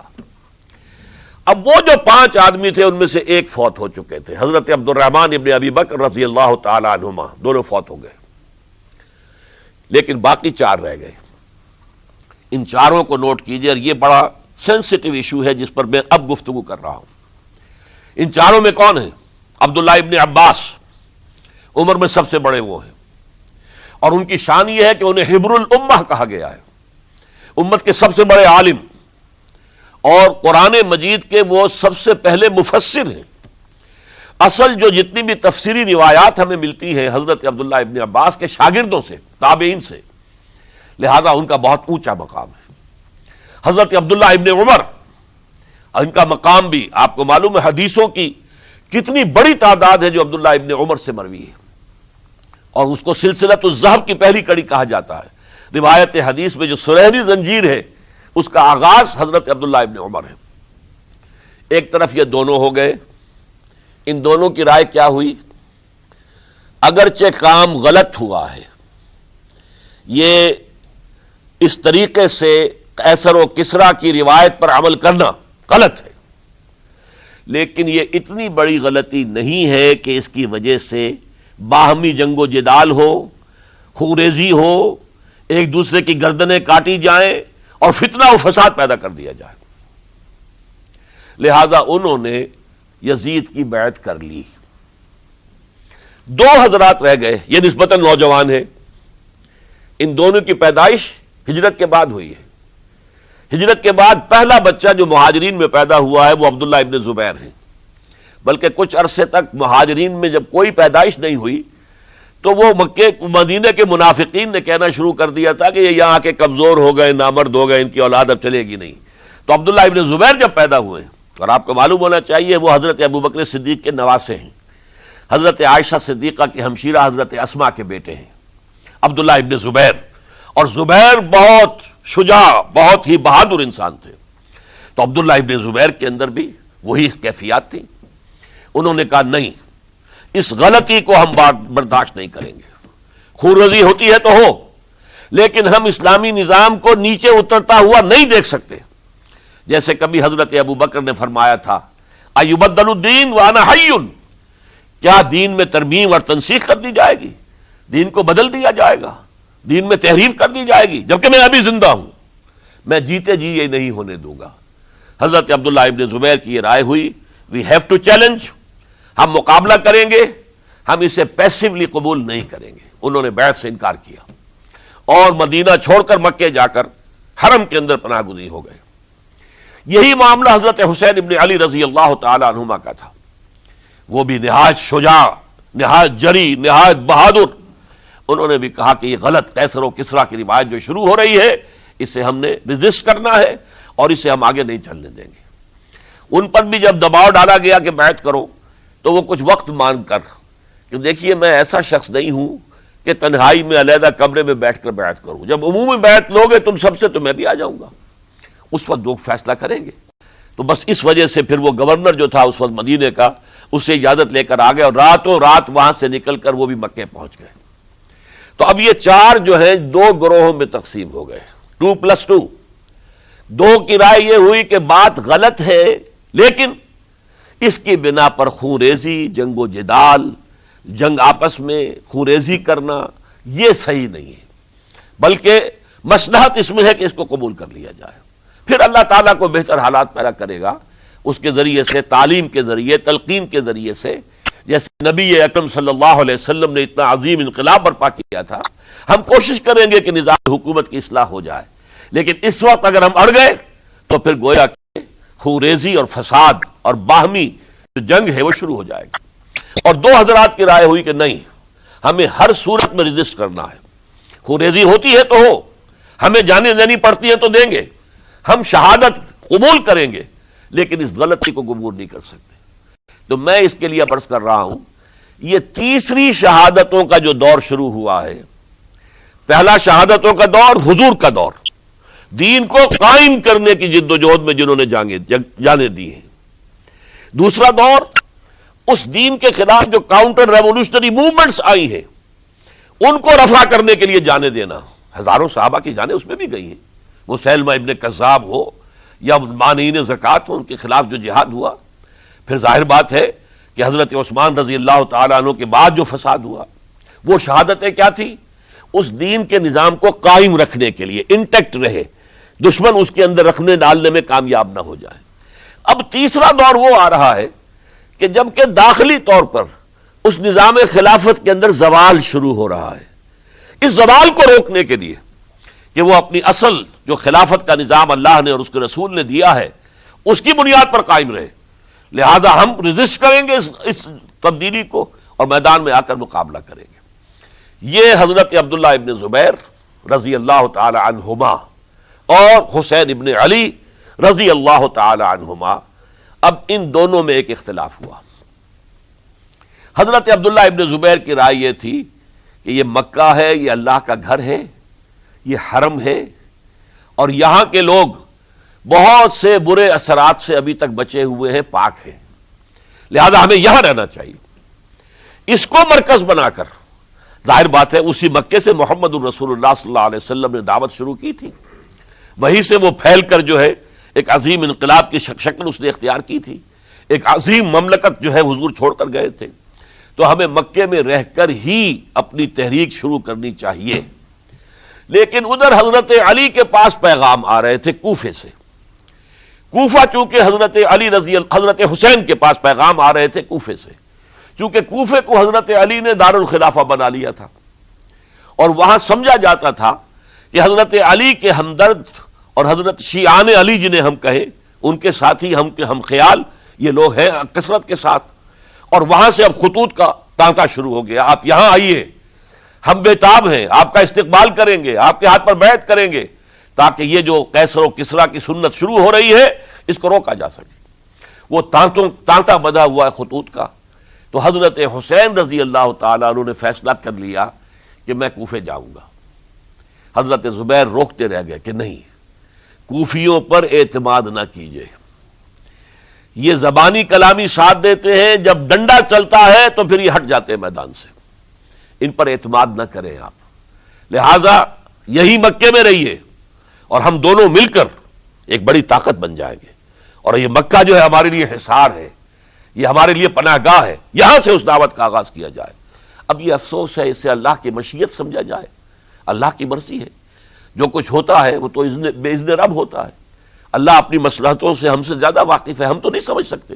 اب وہ جو 5 آدمی تھے ان میں سے ایک فوت ہو چکے تھے، حضرت عبد الرحمن ابن ابی بکر رضی اللہ تعالی عنہما، دونوں فوت ہو گئے، لیکن باقی 4 رہ گئے۔ ان 4 کو نوٹ کیجئے، اور یہ بڑا سینسٹیو ایشو ہے جس پر میں اب گفتگو کر رہا ہوں۔ ان 4 میں کون ہیں؟ عبداللہ ابن عباس، عمر میں سب سے بڑے وہ ہیں، اور ان کی شان یہ ہے کہ انہیں حبر الامہ کہا گیا ہے، امت کے سب سے بڑے عالم، اور قرآن مجید کے وہ سب سے پہلے مفسر ہیں۔ اصل جو جتنی بھی تفسیری روایات ہمیں ملتی ہیں حضرت عبداللہ ابن عباس کے شاگردوں سے، تابعین سے، لہذا ان کا بہت اونچا مقام ہے۔ حضرت عبداللہ ابن عمر، ان کا مقام بھی آپ کو معلوم ہے، حدیثوں کی کتنی بڑی تعداد ہے جو عبداللہ ابن عمر سے مروی ہے، اور اس کو سلسلۃ الذہب کی پہلی کڑی کہا جاتا ہے۔ روایت حدیث میں جو سنہری زنجیر ہے اس کا آغاز حضرت عبداللہ ابن عمر ہے۔ ایک طرف یہ دونوں ہو گئے، ان دونوں کی رائے کیا ہوئی؟ اگرچہ کام غلط ہوا ہے، یہ اس طریقے سے قیصر و کسریٰ کی روایت پر عمل کرنا غلط ہے، لیکن یہ اتنی بڑی غلطی نہیں ہے کہ اس کی وجہ سے باہمی جنگ و جدال ہو، خوریزی ہو، ایک دوسرے کی گردنیں کاٹی جائیں اور فتنہ و فساد پیدا کر دیا جائے۔ لہذا انہوں نے یزید کی بیعت کر لی۔ 2 حضرات رہ گئے، یہ نسبتاً نوجوان ہیں، ان دونوں کی پیدائش ہجرت کے بعد ہوئی ہے۔ ہجرت کے بعد پہلا بچہ جو مہاجرین میں پیدا ہوا ہے وہ عبداللہ ابن زبیر ہے، بلکہ کچھ عرصے تک مہاجرین میں جب کوئی پیدائش نہیں ہوئی تو وہ مکے مدینے کے منافقین نے کہنا شروع کر دیا تھا کہ یہ یہاں کے کمزور ہو گئے، نامرد ہو گئے، ان کی اولاد اب چلے گی نہیں۔ تو عبداللہ ابن زبیر جب پیدا ہوئے، اور آپ کو معلوم ہونا چاہیے وہ حضرت ابوبکر صدیق کے نواسے ہیں، حضرت عائشہ صدیقہ کی ہمشیرہ حضرت اسما کے بیٹے ہیں عبداللہ ابن زبیر، اور زبیر بہت شجاع، بہت ہی بہادر انسان تھے۔ تو عبداللہ ابن زبیر کے اندر بھی وہی کیفیات تھیں۔ انہوں نے کہا نہیں، اس غلطی کو ہم برداشت نہیں کریں گے، خورزی ہوتی ہے تو ہو، لیکن ہم اسلامی نظام کو نیچے اترتا ہوا نہیں دیکھ سکتے۔ جیسے کبھی حضرت ابو بکر نے فرمایا تھا ایبدل الدین وانا حی، کیا دین میں ترمیم اور تنسیخ کر دی جائے گی؟ دین کو بدل دیا جائے گا، دین میں تحریف کر دی جائے گی جبکہ میں ابھی زندہ ہوں؟ میں جیتے جی یہ نہیں ہونے دوں گا۔ حضرت عبداللہ ابن زبیر کی یہ رائے ہوئی، وی ہیو ٹو چیلنج، ہم مقابلہ کریں گے، ہم اسے پیسیولی قبول نہیں کریں گے۔ انہوں نے بیعت سے انکار کیا اور مدینہ چھوڑ کر مکے جا کر حرم کے اندر پناہ گزین ہو گئے۔ یہی معاملہ حضرت حسین ابن علی رضی اللہ تعالی عنہما کا تھا، وہ بھی نہایت شجاع، نہایت جری، نہایت بہادر۔ انہوں نے بھی کہا کہ یہ غلط قیصر و کسریٰ کی روایت جو شروع ہو رہی ہے اسے ہم نے ریزسٹ کرنا ہے اور اسے ہم آگے نہیں چلنے دیں گے۔ ان پر بھی جب دباؤ ڈالا گیا کہ بیعت کرو تو وہ کچھ وقت مانگ کر کہ دیکھیے میں ایسا شخص نہیں ہوں کہ تنہائی میں علیحدہ کمرے میں بیٹھ کر بیعت کروں، جب عمومی بیعت لوگے تم سب سے تو میں بھی آ جاؤں گا، اس وقت لوگ فیصلہ کریں گے۔ تو بس اس وجہ سے پھر وہ گورنر جو تھا اس وقت مدینے کا، اسے اجازت لے کر آ گئے اور راتوں رات وہاں سے نکل کر وہ بھی مکے پہنچ گئے۔ تو اب یہ چار جو ہیں دو گروہوں میں تقسیم ہو گئے، 2+2۔ دو کی رائے یہ ہوئی کہ بات غلط ہے، لیکن اس کی بنا پر خون ریزی، جنگ و جدال، جنگ آپس میں خون ریزی کرنا یہ صحیح نہیں ہے، بلکہ مصلحت اس میں ہے کہ اس کو قبول کر لیا جائے۔ پھر اللہ تعالیٰ کو بہتر حالات پیدا کرے گا اس کے ذریعے سے، تعلیم کے ذریعے، تلقین کے ذریعے سے، جیسے نبی اکرم صلی اللہ علیہ وسلم نے اتنا عظیم انقلاب برپا کیا تھا۔ ہم کوشش کریں گے کہ نظام حکومت کی اصلاح ہو جائے، لیکن اس وقت اگر ہم اڑ گئے تو پھر گویا کہ خوریزی اور فساد اور باہمی جو جنگ ہے وہ شروع ہو جائے گی۔ اور دو حضرات کی رائے ہوئی کہ نہیں، ہمیں ہر صورت میں رجسٹ کرنا ہے، خوریزی ہوتی ہے تو ہو، ہمیں جانے دینی پڑتی ہے تو دیں گے، ہم شہادت قبول کریں گے، لیکن اس غلطی کو قبول نہیں کر سکتے۔ تو میں اس کے لیے عرض کر رہا ہوں، یہ تیسری شہادتوں کا جو دور شروع ہوا ہے، پہلا شہادتوں کا دور حضور کا دور، دین کو قائم کرنے کی جد و جہد میں جنہوں نے جانیں دی ہیں۔ دوسرا دور اس دین کے خلاف جو کاؤنٹر ریولوشنری موومنٹس آئی ہیں ان کو رفع کرنے کے لیے جانے دینا، ہزاروں صحابہ کی جانیں اس میں بھی گئی ہیں، مسیلمہ ابن کذاب ہو یا مانعین زکوٰۃ ہو، ان کے خلاف جو جہاد ہوا۔ پھر ظاہر بات ہے کہ حضرت عثمان رضی اللہ تعالیٰ عنہ کے بعد جو فساد ہوا، وہ شہادتیں کیا تھی؟ اس دین کے نظام کو قائم رکھنے کے لیے، انٹیکٹ رہے، دشمن اس کے اندر رکھنے ڈالنے میں کامیاب نہ ہو جائے۔ اب تیسرا دور وہ آ رہا ہے کہ جب کہ داخلی طور پر اس نظام خلافت کے اندر زوال شروع ہو رہا ہے، اس زوال کو روکنے کے لیے کہ وہ اپنی اصل جو خلافت کا نظام اللہ نے اور اس کے رسول نے دیا ہے اس کی بنیاد پر قائم رہے، لہذا ہم رجسٹ کریں گے اس تبدیلی کو اور میدان میں آ کر مقابلہ کریں گے۔ یہ حضرت عبداللہ ابن زبیر رضی اللہ تعالی عنہما اور حسین ابن علی رضی اللہ تعالی عنہما، اب ان دونوں میں ایک اختلاف ہوا۔ حضرت عبداللہ ابن زبیر کی رائے یہ تھی کہ یہ مکہ ہے، یہ اللہ کا گھر ہے، یہ حرم ہے، اور یہاں کے لوگ بہت سے برے اثرات سے ابھی تک بچے ہوئے ہیں، پاک ہیں، لہذا ہمیں یہاں رہنا چاہیے۔ اس کو مرکز بنا کر، ظاہر بات ہے اسی مکے سے محمد الرسول اللہ صلی اللہ علیہ وسلم نے دعوت شروع کی تھی، وہیں سے وہ پھیل کر جو ہے ایک عظیم انقلاب کی شکل اس نے اختیار کی تھی، ایک عظیم مملکت جو ہے حضور چھوڑ کر گئے تھے۔ تو ہمیں مکے میں رہ کر ہی اپنی تحریک شروع کرنی چاہیے۔ لیکن ادھر حضرت علی کے پاس پیغام آ رہے تھے کوفے سے، کوفہ چونکہ حضرت حسین کے پاس پیغام آ رہے تھے کوفے سے، چونکہ کوفے کو حضرت علی نے دار الخلافہ بنا لیا تھا، اور وہاں سمجھا جاتا تھا کہ حضرت علی کے ہمدرد اور حضرت شیعان علی جنہیں ہم کہیں، ان کے ساتھی ہم خیال یہ لوگ ہیں کثرت کے ساتھ، اور وہاں سے اب خطوط کا تانتا شروع ہو گیا، آپ یہاں آئیے، ہم بےتاب ہیں، آپ کا استقبال کریں گے، آپ کے ہاتھ پر بیعت کریں گے، تاکہ یہ جو قیصر و کسریٰ کی سنت شروع ہو رہی ہے اس کو روکا جا سکے۔ وہ تانتا بنا ہوا ہے خطوط کا۔ تو حضرت حسین رضی اللہ تعالیٰ عنہ نے فیصلہ کر لیا کہ میں کوفے جاؤں گا۔ حضرت زبیر روکتے رہ گئے کہ نہیں، کوفیوں پر اعتماد نہ کیجیے، یہ زبانی کلامی ساتھ دیتے ہیں، جب ڈنڈا چلتا ہے تو پھر یہ ہٹ جاتے ہیں میدان سے، ان پر اعتماد نہ کریں آپ، لہذا یہی مکے میں رہیے اور ہم دونوں مل کر ایک بڑی طاقت بن جائیں گے، اور یہ مکہ جو ہے ہمارے لیے حصار ہے، یہ ہمارے لیے پناہ گاہ ہے، یہاں سے اس دعوت کا آغاز کیا جائے۔ اب یہ افسوس ہے، اسے اللہ کی مشیت سمجھا جائے، اللہ کی مرضی ہے، جو کچھ ہوتا ہے وہ تو بے اذن رب ہوتا ہے، اللہ اپنی مصلحتوں سے ہم سے زیادہ واقف ہے، ہم تو نہیں سمجھ سکتے۔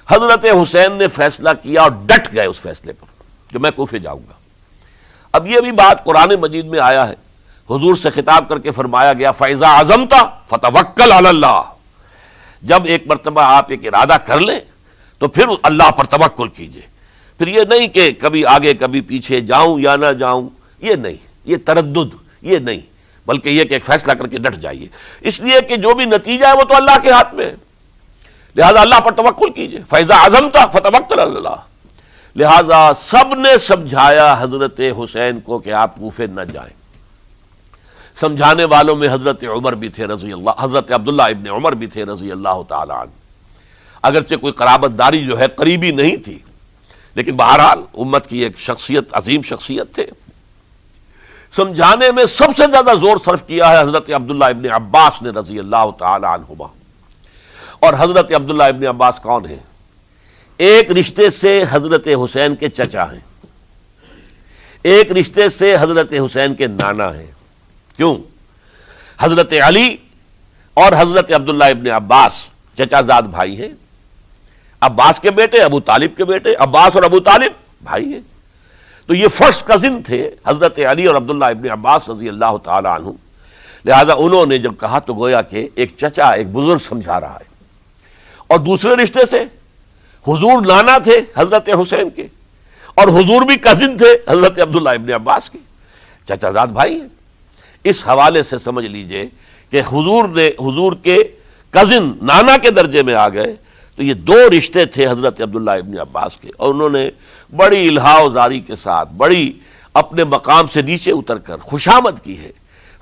حضرت حسین نے فیصلہ کیا اور ڈٹ گئے اس فیصلے پر کہ میں کوفے جاؤں گا۔ اب یہ بھی بات قرآن مجید میں آیا ہے، حضور سے خطاب کر کے فرمایا گیا فَإِذَا عَزَمْتَ فَتَوَكَّلْ عَلَى اللَّهِ، جب ایک مرتبہ آپ ایک ارادہ کر لیں تو پھر اللہ پر توکل کیجئے، پھر یہ نہیں کہ کبھی آگے کبھی پیچھے جاؤں یا نہ جاؤں، یہ نہیں، یہ تردد یہ نہیں، بلکہ یہ کہ ایک فیصلہ کر کے ڈٹ جائیے، اس لیے کہ جو بھی نتیجہ ہے وہ تو اللہ کے ہاتھ میں ہے، لہذا اللہ پر توکل کیجئے۔ فَإِذَا عَزَمْتَ فَتَوَكَّلْ عَلَى اللَّهِ، لہذا سب نے سمجھایا حضرت حسین کو کہ آپ کوفے نہ جائیں، سمجھانے والوں میں حضرت عمر بھی تھے رضی اللہ، حضرت عبداللہ ابن عمر بھی تھے رضی اللہ تعالی عنہ، اگرچہ کوئی قرابت داری جو ہے قریبی نہیں تھی، لیکن بہرحال امت کی ایک شخصیت، عظیم شخصیت تھے۔ سمجھانے میں سب سے زیادہ زور صرف کیا ہے حضرت عبداللہ ابن عباس نے رضی اللہ تعالی عنہما۔ اور حضرت عبداللہ ابن عباس کون ہیں؟ ایک رشتے سے حضرت حسین کے چچا ہیں، ایک رشتے سے حضرت حسین کے نانا ہیں۔ کیوں؟ حضرت علی اور حضرت عبداللہ ابن عباس چچا زاد بھائی ہیں، عباس کے بیٹے، ابو طالب کے بیٹے، عباس اور ابو طالب بھائی ہیں۔ تو یہ فرسٹ کزن تھے حضرت علی اور عبداللہ ابن عباس رضی اللہ تعالی عنہ، لہذا انہوں نے جب کہا تو گویا کہ ایک چچا، ایک بزرگ سمجھا رہا ہے۔ اور دوسرے رشتے سے حضور نانا تھے حضرت حسین کے، اور حضور بھی کزن تھے حضرت عبداللہ ابن عباس کے، چچا زاد بھائی ہیں۔ اس حوالے سے سمجھ لیجئے کہ حضور کے کزن نانا کے درجے میں آ گئے۔ تو یہ دو رشتے تھے حضرت عبداللہ ابن عباس کے، اور انہوں نے بڑی الہا و زاری کے ساتھ، بڑی اپنے مقام سے نیچے اتر کر خوشامد کی ہے،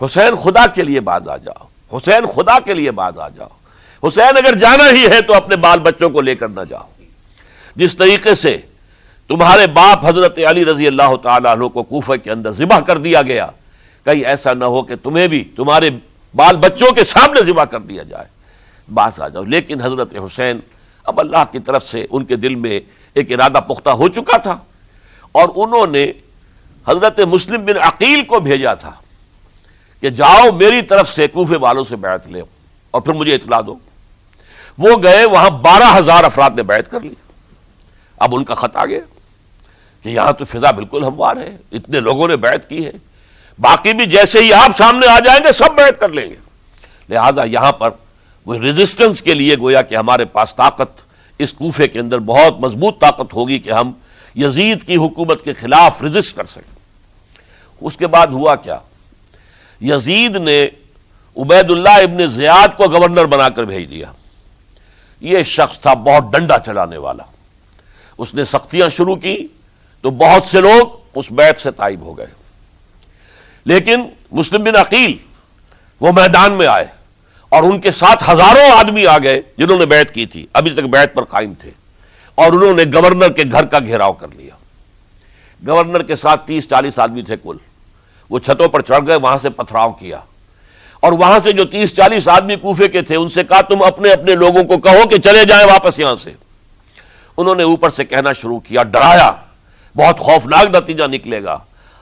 حسین خدا کے لیے باز آ جاؤ، حسین خدا کے لیے باز آ جاؤ، حسین اگر جانا ہی ہے تو اپنے بال بچوں کو لے کر نہ جاؤ۔ جس طریقے سے تمہارے باپ حضرت علی رضی اللہ تعالیٰ عنہ کو کوفہ کے اندر ذبح کر دیا گیا، کہیں ایسا نہ ہو کہ تمہیں بھی تمہارے بال بچوں کے سامنے ذبح کر دیا جائے، باز آ جاؤ۔ لیکن حضرت حسین، اب اللہ کی طرف سے ان کے دل میں ایک ارادہ پختہ ہو چکا تھا، اور انہوں نے حضرت مسلم بن عقیل کو بھیجا تھا کہ جاؤ میری طرف سے کوفے والوں سے بیعت لے اور پھر مجھے اطلاع دو۔ وہ گئے، وہاں 12,000 افراد نے بیعت کر لی۔ اب ان کا خط آ گیا کہ یہاں تو فضا بالکل ہموار ہے، اتنے لوگوں نے بیعت کی ہے، باقی بھی جیسے ہی آپ سامنے آ جائیں گے سب بیعت کر لیں گے، لہذا یہاں پر وہ ریزسٹنس کے لیے گویا کہ ہمارے پاس طاقت اس کوفے کے اندر بہت مضبوط طاقت ہوگی کہ ہم یزید کی حکومت کے خلاف ریزسٹ کر سکیں۔ اس کے بعد ہوا کیا؟ یزید نے عبید اللہ ابن زیاد کو گورنر بنا کر بھیج دیا۔ یہ شخص تھا بہت ڈنڈا چلانے والا، اس نے سختیاں شروع کی تو بہت سے لوگ اس بیعت سے تائب ہو گئے، لیکن مسلم بن عقیل وہ میدان میں آئے اور ان کے ساتھ ہزاروں آدمی آ گئے جنہوں نے بیعت کی تھی، ابھی تک بیعت پر قائم تھے، اور انہوں نے گورنر کے گھر کا گھیراؤ کر لیا۔ گورنر کے ساتھ 30-40 آدمی تھے کل، وہ چھتوں پر چڑھ گئے، وہاں سے پتھراؤ کیا، اور وہاں سے جو 30-40 آدمی کوفے کے تھے ان سے کہا تم اپنے اپنے لوگوں کو کہو کہ چلے جائیں واپس یہاں سے۔ انہوں نے اوپر سے کہنا شروع کیا، ڈرایا، بہت خوفناک نتیجہ نکلے گا،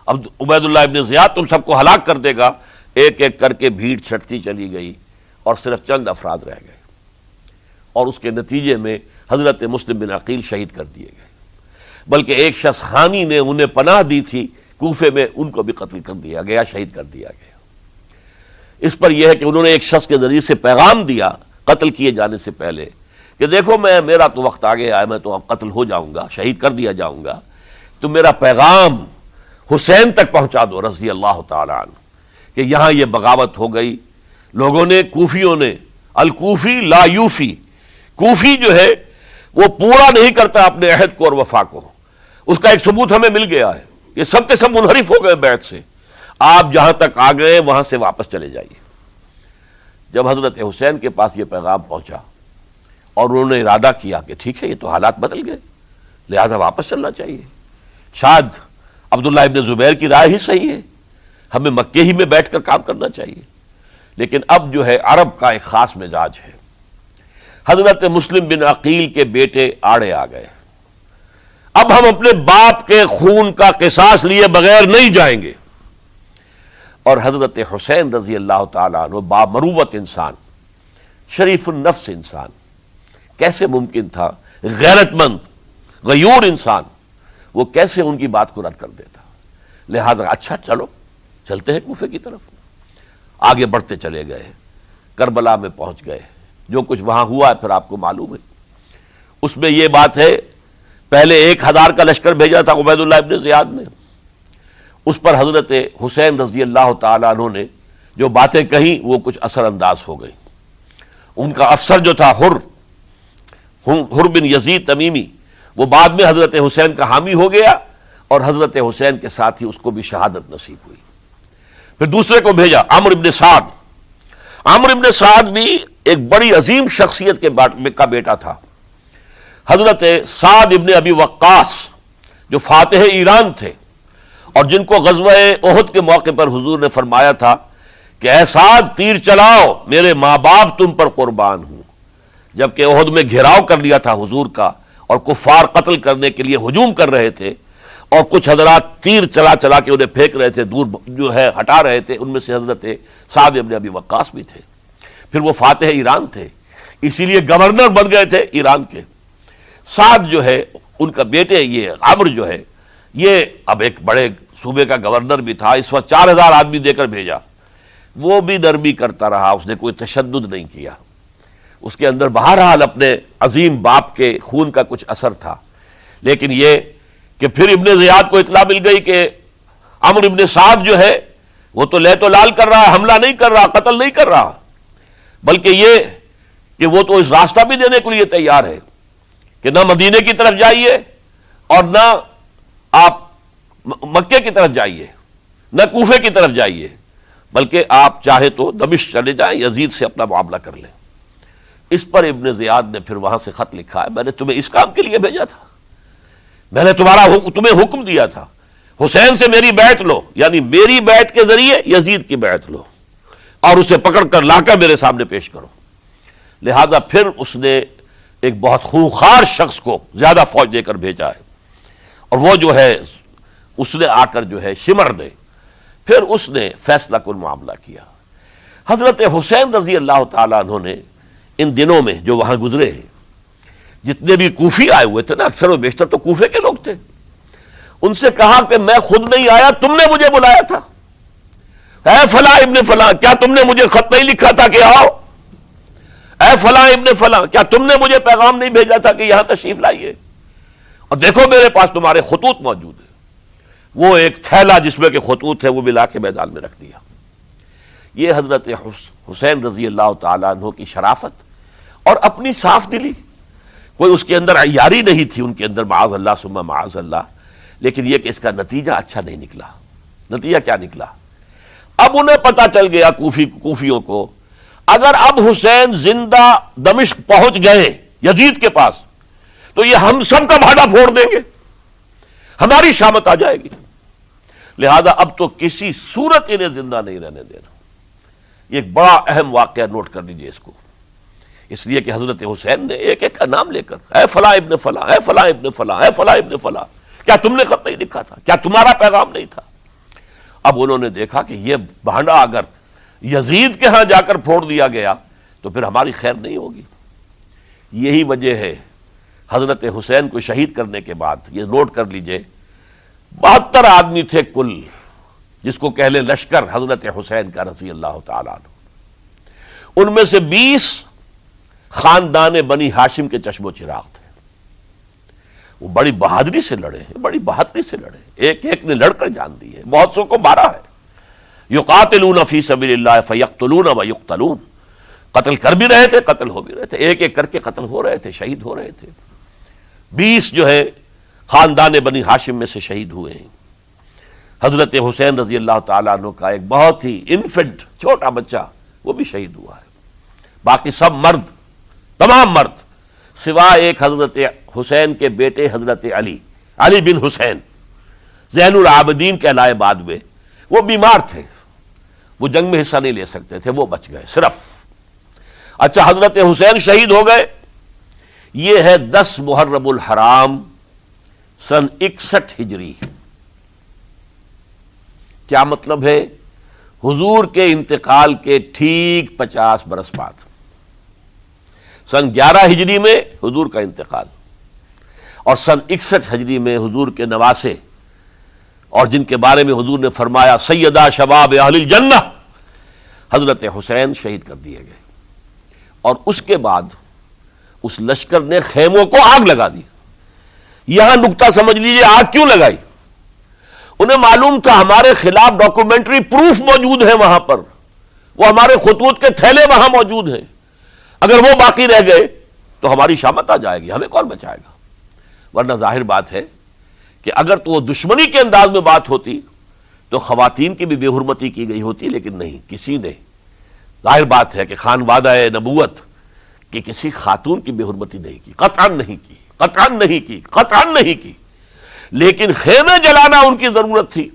اب عبید اللہ ابن زیاد تم سب کو ہلاک کر دے گا۔ ایک ایک کر کے بھیڑ چھٹتی چلی گئی اور صرف چند افراد رہ گئے، اور اس کے نتیجے میں حضرت مسلم بن عقیل شہید کر دیے گئے، بلکہ ایک شخص حامی نے انہیں پناہ دی تھی کوفے میں، ان کو بھی قتل کر دیا گیا، شہید کر دیا گیا۔ اس پر یہ ہے کہ انہوں نے ایک شخص کے ذریعے سے پیغام دیا قتل کیے جانے سے پہلے کہ دیکھو میرا تو وقت آ گیا ہے، میں تو اب قتل ہو جاؤں گا، شہید کر دیا جاؤں گا، تو میرا پیغام حسین تک پہنچا دو رضی اللہ تعالی عنہ کہ یہاں یہ بغاوت ہو گئی۔ لوگوں نے، کوفیوں نے، الکوفی لا یوفی، کوفی جو ہے وہ پورا نہیں کرتا اپنے عہد کو اور وفا کو، اس کا ایک ثبوت ہمیں مل گیا ہے کہ سب کے سب منحرف ہو گئے بیعت سے، آپ جہاں تک آ گئے وہاں سے واپس چلے جائیے۔ جب حضرت حسین کے پاس یہ پیغام پہنچا اور انہوں نے ارادہ کیا کہ ٹھیک ہے یہ تو حالات بدل گئے، لہذا واپس چلنا چاہیے، شاید عبداللہ ابن زبیر کی رائے ہی صحیح ہے، ہمیں مکے ہی میں بیٹھ کر کام کرنا چاہیے، لیکن اب جو ہے عرب کا ایک خاص مزاج ہے۔ حضرت مسلم بن عقیل کے بیٹے آڑے آ گئے، اب ہم اپنے باپ کے خون کا قصاص لیے بغیر نہیں جائیں گے، اور حضرت حسین رضی اللہ تعالیٰ عنہ بامروت انسان، شریف النفس انسان، کیسے ممکن تھا غیرت مند غیور انسان وہ کیسے ان کی بات کو رد کر دیتا؟ لہذا اچھا چلو چلتے ہیں کوفے کی طرف۔ آگے بڑھتے چلے گئے، کربلا میں پہنچ گئے، جو کچھ وہاں ہوا ہے پھر آپ کو معلوم ہے۔ اس میں یہ بات ہے، پہلے 1000 کا لشکر بھیجا تھا عبید اللہ ابن زیاد نے، اس پر حضرت حسین رضی اللہ تعالیٰ عنہ نے جو باتیں کہیں وہ کچھ اثر انداز ہو گئی۔ ان کا افسر جو تھا حر بن یزید تمیمی، وہ بعد میں حضرت حسین کا حامی ہو گیا، اور حضرت حسین کے ساتھ ہی اس کو بھی شہادت نصیب ہوئی۔ پھر دوسرے کو بھیجا عمرو ابن سعد. عمرو ابن سعد بھی ایک بڑی عظیم شخصیت کا بیٹا تھا. حضرت سعد ابن ابی وقاص جو فاتح ایران تھے اور جن کو غزوہ احد کے موقع پر حضور نے فرمایا تھا کہ اے سعد تیر چلاؤ میرے ماں باپ تم پر قربان ہوں. جبکہ احد میں گھیراؤ کر لیا تھا حضور کا اور کفار قتل کرنے کے لیے ہجوم کر رہے تھے اور کچھ حضرات تیر چلا چلا کے انہیں پھینک رہے تھے، دور جو ہے ہٹا رہے تھے. ان میں سے حضرت سعد ابن ابی وقاص بھی تھے. پھر وہ فاتح ایران تھے، اسی لیے گورنر بن گئے تھے ایران کے. سعد جو ہے ان کا بیٹے یہ عمرو جو ہے یہ اب ایک بڑے صوبے کا گورنر بھی تھا. اس وقت 4000 آدمی دے کر بھیجا. وہ بھی نرمی کرتا رہا، اس نے کوئی تشدد نہیں کیا. اس کے اندر بہرحال اپنے عظیم باپ کے خون کا کچھ اثر تھا. لیکن یہ کہ پھر ابن زیاد کو اطلاع مل گئی کہ عمرو ابن سعد جو ہے وہ تو لے تو لال کر رہا ہے، حملہ نہیں کر رہا، قتل نہیں کر رہا، بلکہ یہ کہ وہ تو اس راستہ بھی دینے کے لیے تیار ہے کہ نہ مدینے کی طرف جائیے اور نہ آپ مکے کی طرف جائیے، نہ کوفے کی طرف جائیے، بلکہ آپ چاہے تو دمشق چلے جائیں، یزید سے اپنا معاملہ کر لیں. اس پر ابن زیاد نے پھر وہاں سے خط لکھا ہے، میں نے تمہیں اس کام کے لیے بھیجا تھا، میں نے تمہیں حکم دیا تھا حسین سے میری بیعت لو، یعنی میری بیعت کے ذریعے یزید کی بیعت لو اور اسے پکڑ کر لا کر میرے سامنے پیش کرو. لہذا پھر اس نے ایک بہت خونخوار شخص کو زیادہ فوج دے کر بھیجا ہے، اور وہ جو ہے اس نے آ کر جو ہے شمر نے پھر اس نے فیصلہ کن معاملہ کیا. حضرت حسین رضی اللہ تعالیٰ عنہ نے ان دنوں میں جو وہاں گزرے ہیں، جتنے بھی کوفی آئے ہوئے تھے نا، اکثر و بیشتر تو کوفے کے لوگ تھے، ان سے کہا کہ میں خود نہیں آیا، تم نے مجھے بلایا تھا. اے فلاں ابن فلاں، کیا تم نے مجھے خط نہیں لکھا تھا کہ آؤ؟ اے فلاں ابن فلاں، کیا تم نے مجھے پیغام نہیں بھیجا تھا کہ یہاں تشریف لائیے؟ اور دیکھو میرے پاس تمہارے خطوط موجود ہیں. وہ ایک تھیلا جس میں کہ خطوط ہے وہ بھی لا کے میدان میں رکھ دیا. یہ حضرت حسین رضی اللہ تعالیٰ عنہ کی شرافت اور اپنی صاف دلی. کوئی اس کے اندر عیاری نہیں تھی ان کے اندر، معاذ اللہ ثم معاذ اللہ. لیکن یہ کہ اس کا نتیجہ اچھا نہیں نکلا. نتیجہ کیا نکلا؟ اب انہیں پتا چل گیا کوفیوں کو، اگر اب حسین زندہ دمشق پہنچ گئے یزید کے پاس تو یہ ہم سب کا بھاڑا پھوڑ دیں گے، ہماری شامت آ جائے گی. لہذا اب تو کسی صورت انہیں زندہ نہیں رہنے دینا. یہ ایک بڑا اہم واقعہ نوٹ کر لیجئے اس کو، اس لیے کہ حضرت حسین نے ایک ایک کا نام لے کر اے فلاں ابن فلاں، اے فلاں ابن فلاں، اے فلاں ابن فلاں، کیا تم نے خط نہیں لکھا تھا؟ کیا تمہارا پیغام نہیں تھا؟ اب انہوں نے دیکھا کہ یہ بھانڈا اگر یزید کے ہاں جا کر پھوڑ دیا گیا تو پھر ہماری خیر نہیں ہوگی. یہی وجہ ہے حضرت حسین کو شہید کرنے کے بعد، یہ نوٹ کر لیجئے، 72 آدمی تھے کل، جس کو کہہ لیں لشکر حضرت حسین کا رضی اللہ تعالیٰ عنہ. ان میں سے 20 خاندان بنی ہاشم کے چشم و چراغ تھے. وہ بڑی بہادری سے لڑے ہیں، بڑی بہادری سے لڑے، ایک ایک نے لڑ کر جان دی ہے، بہت سو کو مارا ہے. یقاتلون فی سبیل اللہ فیقتلون ویقتلون، قتل کر بھی رہے تھے، قتل ہو بھی رہے تھے، ایک ایک کر کے قتل ہو رہے تھے، شہید ہو رہے تھے. 20 جو ہے خاندان بنی ہاشم میں سے شہید ہوئے ہیں. حضرت حسین رضی اللہ تعالیٰ عنہ کا ایک بہت ہی انفنٹ چھوٹا بچہ وہ بھی شہید ہوا ہے. باقی سب مرد، تمام مرد، سوائے ایک حضرت حسین کے بیٹے حضرت علی بن حسین زین العابدین کہلائے بعد میں. وہ بیمار تھے، وہ جنگ میں حصہ نہیں لے سکتے تھے، وہ بچ گئے صرف. اچھا، حضرت حسین شہید ہو گئے. یہ ہے 10 محرم الحرام سن 61 ہجری. کیا مطلب ہے؟ حضور کے انتقال کے ٹھیک 50 برس بعد، سن 11 ہجری میں حضور کا انتقال، اور سن 61 ہجری میں حضور کے نواسے اور جن کے بارے میں حضور نے فرمایا سیدہ شباب اہل الجنہ، حضرت حسین شہید کر دیے گئے. اور اس کے بعد اس لشکر نے خیموں کو آگ لگا دی. یہاں نکتہ سمجھ لیجئے، آگ کیوں لگائی؟ انہیں معلوم تھا ہمارے خلاف ڈاکومنٹری پروف موجود ہے وہاں پر، وہ ہمارے خطوط کے تھیلے وہاں موجود ہیں. اگر وہ باقی رہ گئے تو ہماری شامت آ جائے گی، ہمیں کون بچائے گا؟ ورنہ ظاہر بات ہے کہ اگر تو وہ دشمنی کے انداز میں بات ہوتی تو خواتین کی بھی بے حرمتی کی گئی ہوتی، لیکن نہیں، کسی نے، ظاہر بات ہے کہ خانوادہ نبوت کہ کسی خاتون کی بے حرمتی نہیں کی، قطعاً نہیں کی، قطعاً نہیں کی، قطعاً نہیں کی، لیکن خیمے جلانا ان کی ضرورت تھی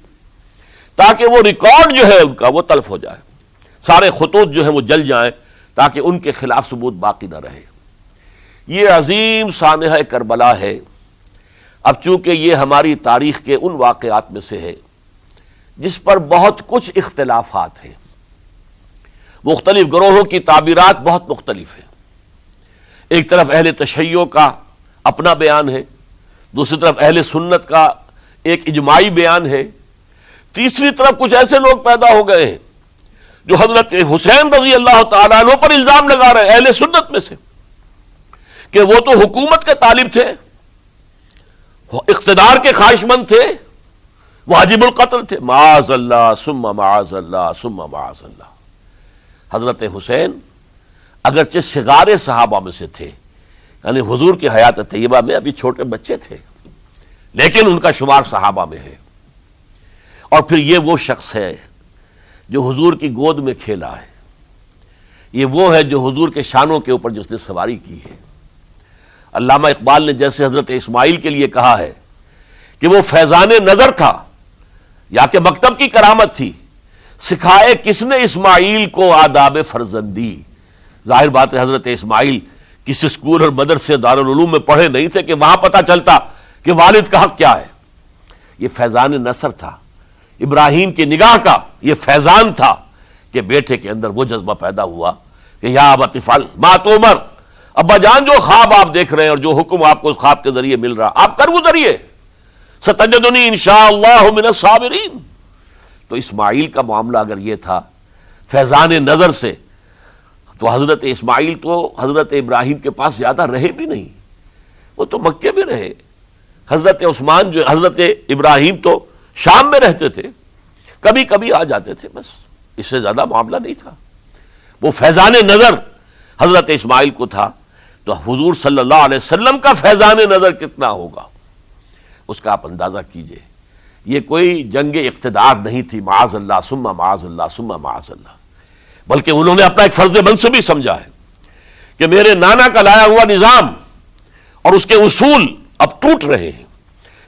تاکہ وہ ریکارڈ جو ہے ان کا وہ تلف ہو جائے، سارے خطوط جو ہیں وہ جل جائیں تاکہ ان کے خلاف ثبوت باقی نہ رہے۔ یہ عظیم سانحہ کربلا ہے۔ اب چونکہ یہ ہماری تاریخ کے ان واقعات میں سے ہے جس پر بہت کچھ اختلافات ہیں، مختلف گروہوں کی تعبیرات بہت مختلف ہیں۔ ایک طرف اہل تشیع کا اپنا بیان ہے، دوسری طرف اہل سنت کا ایک اجماعی بیان ہے، تیسری طرف کچھ ایسے لوگ پیدا ہو گئے ہیں جو حضرت حسین رضی اللہ تعالیٰ عنہ پر الزام لگا رہے ہیں اہل سنت میں سے کہ وہ تو حکومت کے طالب تھے، اقتدار کے خواہشمند تھے، واجب القتل تھے۔ معاذ اللہ ثم معاذ اللہ ثم معاذ اللہ۔ حضرت حسین اگرچہ صغار صحابہ میں سے تھے، یعنی حضور کی حیات طیبہ میں ابھی چھوٹے بچے تھے، لیکن ان کا شمار صحابہ میں ہے، اور پھر یہ وہ شخص ہے جو حضور کی گود میں کھیلا ہے، یہ وہ ہے جو حضور کے شانوں کے اوپر جس نے سواری کی ہے۔ علامہ اقبال نے جیسے حضرت اسماعیل کے لیے کہا ہے کہ وہ فیضان نظر تھا یا کہ مکتب کی کرامت تھی، سکھائے کس نے اسماعیل کو آداب فرزندی۔ ظاہر بات ہے حضرت اسماعیل کسی اسکول اور مدرسے دارالعلوم میں پڑھے نہیں تھے کہ وہاں پتہ چلتا کہ والد کا حق کیا ہے۔ یہ فیضان نصر تھا، ابراہیم کی نگاہ کا یہ فیضان تھا کہ بیٹے کے اندر وہ جذبہ پیدا ہوا کہ یا ابت افعل ما تؤمر، ابا جان جو خواب آپ دیکھ رہے ہیں اور جو حکم آپ کو اس خواب کے ذریعے مل رہا آپ کر گزریے، ستجدنی انشاءاللہ من الصابرین۔ تو اسماعیل کا معاملہ اگر یہ تھا فیضان نظر سے، تو حضرت اسماعیل تو حضرت ابراہیم کے پاس زیادہ رہے بھی نہیں، وہ تو مکے میں رہے۔ حضرت عثمان جو حضرت ابراہیم تو شام میں رہتے تھے، کبھی کبھی آ جاتے تھے، بس اس سے زیادہ معاملہ نہیں تھا۔ وہ فیضان نظر حضرت اسماعیل کو تھا، تو حضور صلی اللہ علیہ وسلم کا فیضان نظر کتنا ہوگا اس کا آپ اندازہ کیجئے۔ یہ کوئی جنگ اقتدار نہیں تھی، معاذ اللہ ثم معاذ اللہ ثم معاذ اللہ، بلکہ انہوں نے اپنا ایک فرض منصبی سمجھا ہے کہ میرے نانا کا لایا ہوا نظام اور اس کے اصول اب ٹوٹ رہے ہیں۔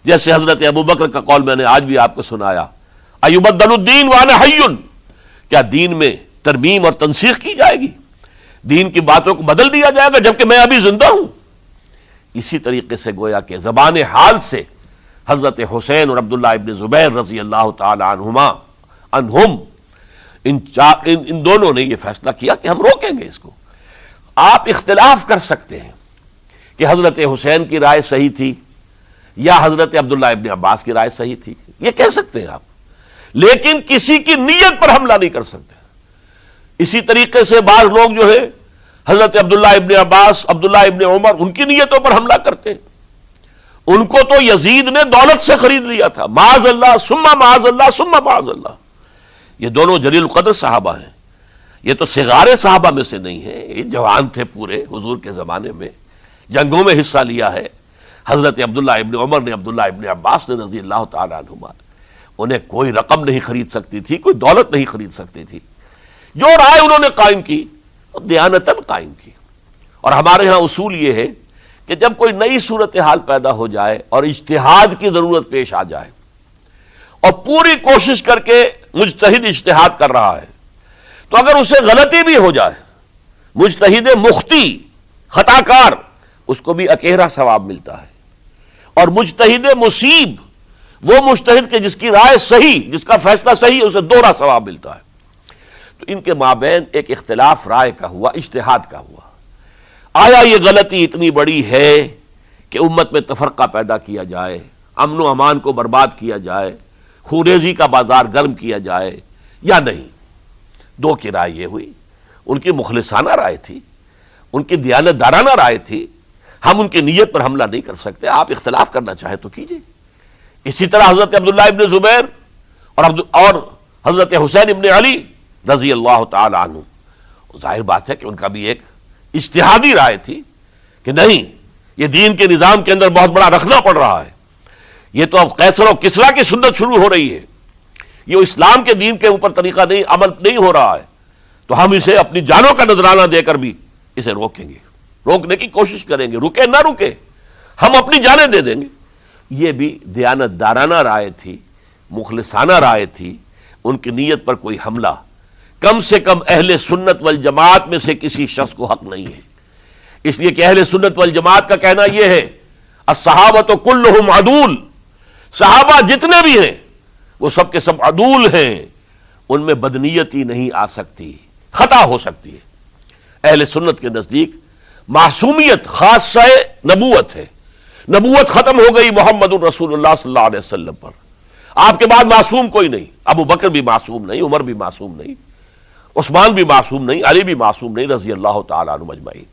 جیسے حضرت ابوبکر کا قول میں نے آج بھی آپ کو سنایا، ایبدل الدین وانا حی، کیا دین میں ترمیم اور تنسیخ کی جائے گی، دین کی باتوں کو بدل دیا جائے گا جبکہ میں ابھی زندہ ہوں۔ اسی طریقے سے گویا کہ زبان حال سے حضرت حسین اور عبداللہ ابن زبیر رضی اللہ تعالی عنہم ان دونوں نے یہ فیصلہ کیا کہ ہم روکیں گے اس کو۔ آپ اختلاف کر سکتے ہیں کہ حضرت حسین کی رائے صحیح تھی یا حضرت عبداللہ ابن عباس کی رائے صحیح تھی، یہ کہہ سکتے ہیں آپ، لیکن کسی کی نیت پر حملہ نہیں کر سکتے۔ اسی طریقے سے بعض لوگ جو ہے حضرت عبداللہ ابن عباس، عبداللہ ابن عمر، ان کی نیتوں پر حملہ کرتے ہیں۔ ان کو تو یزید نے دولت سے خرید لیا تھا، معاذ اللہ ثم معاذ اللہ ثم معاذ اللہ۔ یہ دونوں جلیل القدر صحابہ ہیں، یہ تو صغار صحابہ میں سے نہیں ہیں، یہ جوان تھے پورے حضور کے زمانے میں، جنگوں میں حصہ لیا ہے۔ حضرت عبداللہ ابن عمر نے، عبداللہ ابن عباس نے رضی اللہ تعالیٰ عنہما، انہیں کوئی رقم نہیں خرید سکتی تھی، کوئی دولت نہیں خرید سکتی تھی۔ جو رائے انہوں نے قائم کی دیانتاً قائم کی۔ اور ہمارے ہاں اصول یہ ہے کہ جب کوئی نئی صورتحال پیدا ہو جائے اور اجتہاد کی ضرورت پیش آ جائے اور پوری کوشش کر کے مجتہد اجتہاد کر رہا ہے، تو اگر اسے غلطی بھی ہو جائے، مجتہد مختی خطا کار، اس کو بھی اکیرا ثواب ملتا ہے، اور مجتہد مصیب وہ مجتہد کے جس کی رائے صحیح، جس کا فیصلہ صحیح، اسے دوہرا ثواب ملتا ہے۔ تو ان کے مابین ایک اختلاف رائے کا ہوا، اجتہاد کا ہوا۔ آیا یہ غلطی اتنی بڑی ہے کہ امت میں تفرقہ پیدا کیا جائے، امن و امان کو برباد کیا جائے، خوریزی کا بازار گرم کیا جائے، یا نہیں؟ دو کی رائے یہ ہوئی، ان کی مخلصانہ رائے تھی، ان کی دیانت دارانہ رائے تھی، ہم ان کی نیت پر حملہ نہیں کر سکتے، آپ اختلاف کرنا چاہیں تو کیجئے۔ اسی طرح حضرت عبداللہ ابن زبیر اور حضرت حسین ابن علی رضی اللہ تعالی عنہ، ظاہر بات ہے کہ ان کا بھی ایک اجتہادی رائے تھی کہ نہیں، یہ دین کے نظام کے اندر بہت بڑا رکھنا پڑ رہا ہے، یہ تو اب قیصر و کسریٰ کی سنت شروع ہو رہی ہے، یہ اسلام کے دین کے اوپر طریقہ نہیں، عمل نہیں ہو رہا ہے، تو ہم اسے اپنی جانوں کا نذرانہ دے کر بھی اسے روکیں گے، روکنے کی کوشش کریں گے، رکے نہ رکے ہم اپنی جانیں دے دیں گے۔ یہ بھی دیانت دارانہ رائے تھی، مخلصانہ رائے تھی، ان کی نیت پر کوئی حملہ کم سے کم اہل سنت والجماعت میں سے کسی شخص کو حق نہیں ہے، اس لیے کہ اہل سنت والجماعت کا کہنا یہ ہے الصحابۃ کلہم عدول، صحابہ جتنے بھی ہیں وہ سب کے سب عدول ہیں، ان میں بدنیتی نہیں آ سکتی، خطا ہو سکتی ہے۔ اہل سنت کے نزدیک معصومیت خاصہ نبوت ہے، نبوت ختم ہو گئی محمد الرسول اللہ صلی اللہ علیہ وسلم پر، آپ کے بعد معصوم کوئی نہیں، ابو بکر بھی معصوم نہیں، عمر بھی معصوم نہیں، عثمان بھی معصوم نہیں، علی بھی معصوم نہیں رضی اللہ تعالیٰ عنہ اجمعین۔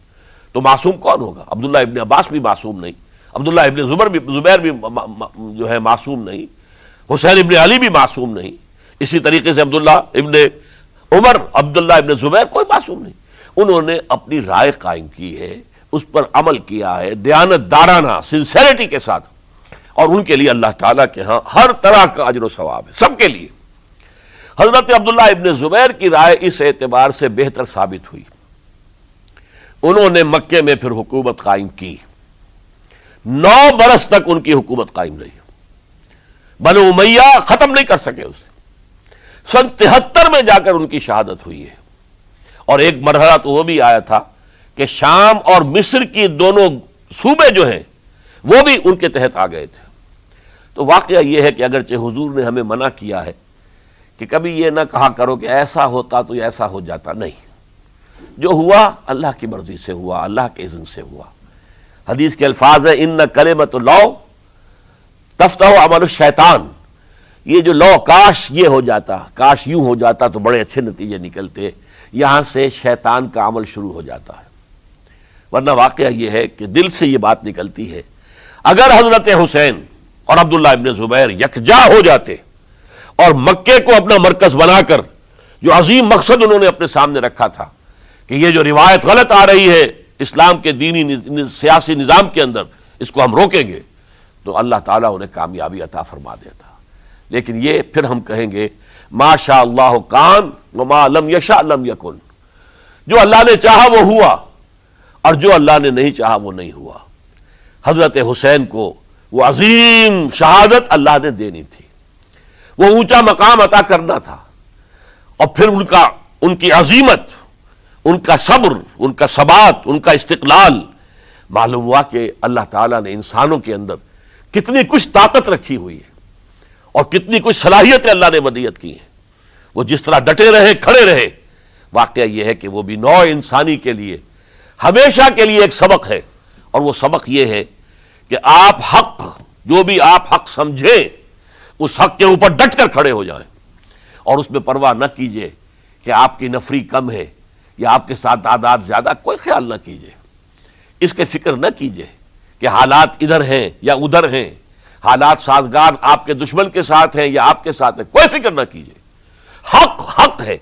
تو معصوم کون ہوگا؟ عبداللہ ابن عباس بھی معصوم نہیں، عبداللہ ابن زبیر بھی جو ہے معصوم نہیں، حسین ابن علی بھی معصوم نہیں، اسی طریقے سے عبداللہ ابن عمر، عبداللہ ابن زبیر، کوئی معصوم نہیں۔ انہوں نے اپنی رائے قائم کی ہے، اس پر عمل کیا ہے دیانت دارانہ سنسیریٹی کے ساتھ، اور ان کے لیے اللہ تعالیٰ کے ہاں ہر طرح کا اجر و ثواب ہے، سب کے لیے۔ حضرت عبداللہ ابن زبیر کی رائے اس اعتبار سے بہتر ثابت ہوئی، انہوں نے مکے میں پھر حکومت قائم کی، 9 برس تک ان کی حکومت قائم رہی، بنو امیہ ختم نہیں کر سکے اسے، سن 73 میں جا کر ان کی شہادت ہوئی ہے، اور ایک مرحلہ تو وہ بھی آیا تھا کہ شام اور مصر کی دونوں صوبے جو ہیں وہ بھی ان کے تحت آ گئے تھے۔ تو واقعہ یہ ہے کہ اگرچہ حضور نے ہمیں منع کیا ہے کہ کبھی یہ نہ کہا کرو کہ ایسا ہوتا تو ایسا ہو جاتا، نہیں، جو ہوا اللہ کی مرضی سے ہوا، اللہ کے اذن سے ہوا۔ حدیث کے الفاظ ہیں ان کلمۃ اللہ تفتح عمل الشیطان، یہ جو لو کاش یہ ہو جاتا، کاش یوں ہو جاتا تو بڑے اچھے نتیجے نکلتے، یہاں سے شیطان کا عمل شروع ہو جاتا ہے۔ ورنہ واقعہ یہ ہے کہ دل سے یہ بات نکلتی ہے، اگر حضرت حسین اور عبداللہ ابن زبیر یکجا ہو جاتے اور مکے کو اپنا مرکز بنا کر جو عظیم مقصد انہوں نے اپنے سامنے رکھا تھا کہ یہ جو روایت غلط آ رہی ہے اسلام کے دینی سیاسی نظام کے اندر، اس کو ہم روکیں گے، تو اللہ تعالیٰ انہیں کامیابی عطا فرما دیتا۔ لیکن یہ پھر ہم کہیں گے ما شاء اللہ کان وما لم یشاء لم یکن، جو اللہ نے چاہا وہ ہوا، اور جو اللہ نے نہیں چاہا وہ نہیں ہوا۔ حضرت حسین کو وہ عظیم شہادت اللہ نے دینی تھی، وہ اونچا مقام عطا کرنا تھا، اور پھر ان کی عظیمت، ان کا صبر، ان کا ثبات، ان کا استقلال، معلوم ہوا کہ اللہ تعالیٰ نے انسانوں کے اندر کتنی کچھ طاقت رکھی ہوئی ہے اور کتنی کچھ صلاحیتیں اللہ نے ودیعت کی ہیں، وہ جس طرح ڈٹے رہے، کھڑے رہے۔ واقعہ یہ ہے کہ وہ بھی نوع انسانی کے لیے ہمیشہ کے لیے ایک سبق ہے، اور وہ سبق یہ ہے کہ آپ حق، جو بھی آپ حق سمجھیں اس حق کے اوپر ڈٹ کر کھڑے ہو جائیں، اور اس میں پرواہ نہ کیجئے کہ آپ کی نفری کم ہے یا آپ کے ساتھ تعداد زیادہ، کوئی خیال نہ کیجئے، اس کے فکر نہ کیجئے کہ حالات ادھر ہیں یا ادھر ہیں، حالات سازگار آپ کے دشمن کے ساتھ ہیں یا آپ کے ساتھ ہیں، کوئی فکر نہ کیجئے۔ حق حق ہے،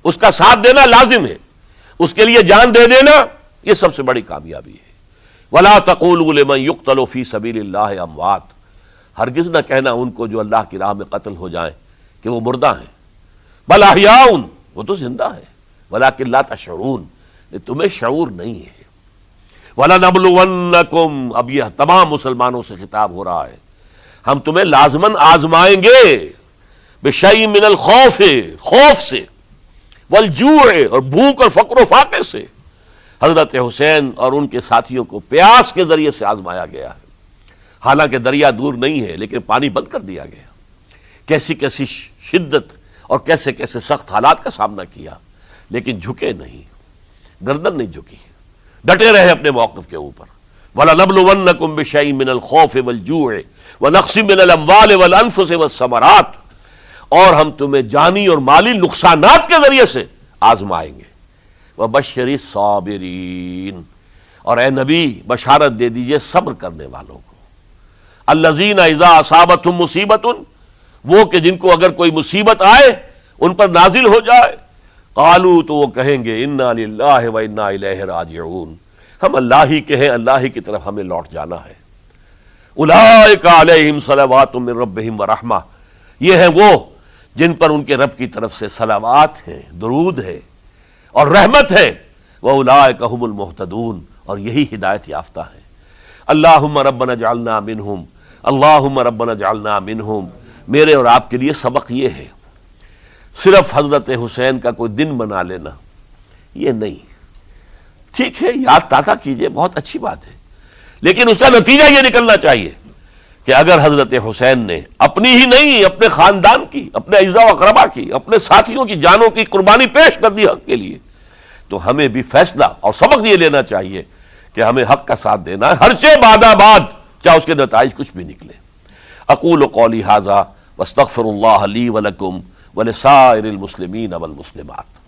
اس کا ساتھ دینا لازم ہے، اس کے لیے جان دے دینا یہ سب سے بڑی کامیابی ہے۔ وَلَا تَقُولُوا لِمَن يُقْتَلُ فِي سَبِيلِ اللَّهِ أَمْوَاتٌ، ہرگز نہ کہنا ان کو جو اللہ کی راہ میں قتل ہو جائیں کہ وہ مردہ ہیں، بل احیاء، وہ تو زندہ ہے، وَلَٰكِن لَا تَشْعُرُونَ، تمہیں شعور نہیں ہے۔ وَلَنَبْلُوَنَّكُمْ، اب یہ تمام مسلمانوں سے خطاب ہو رہا ہے، ہم تمہیں لازماً آزمائیں گے، بِشَيْءٍ مِّنَ الْخَوْفِ، خوف سے، وَالْجُوعِ، اور بھوک اور فقر و فاقے سے۔ حضرت حسین اور ان کے ساتھیوں کو پیاس کے ذریعے سے آزمایا گیا ہے، حالانکہ دریا دور نہیں ہے لیکن پانی بند کر دیا گیا، کیسی کیسی شدت اور کیسے کیسے سخت حالات کا سامنا کیا، لیکن جھکے نہیں، گردن نہیں جھکی، ڈٹے رہے اپنے موقف کے اوپر۔ وَلَنَبْلُوَنَّكُمْ بِشَيْءٍ مِّنَ الْخَوْفِ وَالْجُوعِ وَنَقْصٍ مِّنَ الْأَمْوَالِ وَالْأَنفُسِ وَالثَّمَرَاتِ، اور ہم تمہیں جانی اور مالی نقصانات کے ذریعے سے آزمائیں گے۔ وَبَشِّرِ الصَّابِرِينَ، اور اے نبی بشارت دے دیجئے صبر کرنے والوں کو۔ الَّذِينَ إِذَا أَصَابَتْهُمْ مُصِیبَةٌ، وہ کہ جن کو اگر کوئی مصیبت آئے، ان پر نازل ہو جائے، قالوا، تو وہ کہیں گے انا للہ وانا الیہ راجعون، ہم اللہ ہی کے ہیں، اللہ ہی کی طرف ہمیں لوٹ جانا ہے۔ اولئک علیہم صلوات من ربہم ورحمہ، یہ ہیں وہ جن پر ان کے رب کی طرف سے صلوات ہیں، درود ہے اور رحمت ہے، وَأُولَٰئِكَ هُمُ الْمُهْتَدُونَ، اور یہی ہدایت یافتہ ہیں۔ اللہم ربنا اجعلنا منہم، اللہم ربنا اجعلنا منہم۔ میرے اور آپ کے لیے سبق یہ ہے، صرف حضرت حسین کا کوئی دن بنا لینا یہ نہیں، ٹھیک ہے یاد تازہ کیجئے، بہت اچھی بات ہے، لیکن اس کا نتیجہ یہ نکلنا چاہیے کہ اگر حضرت حسین نے اپنی ہی نہیں، اپنے خاندان کی، اپنے اعزاء و اقربا کی، اپنے ساتھیوں کی جانوں کی قربانی پیش کر دی حق کے لیے، تو ہمیں بھی فیصلہ اور سبق یہ لینا چاہیے کہ ہمیں حق کا ساتھ دینا ہے، ہر سے بعد چاہے اس کے نتائج کچھ بھی نکلے۔ اقول قولی ھذا واستغفر اللہ لی ولکم ولسائر المسلمین والمسلمات۔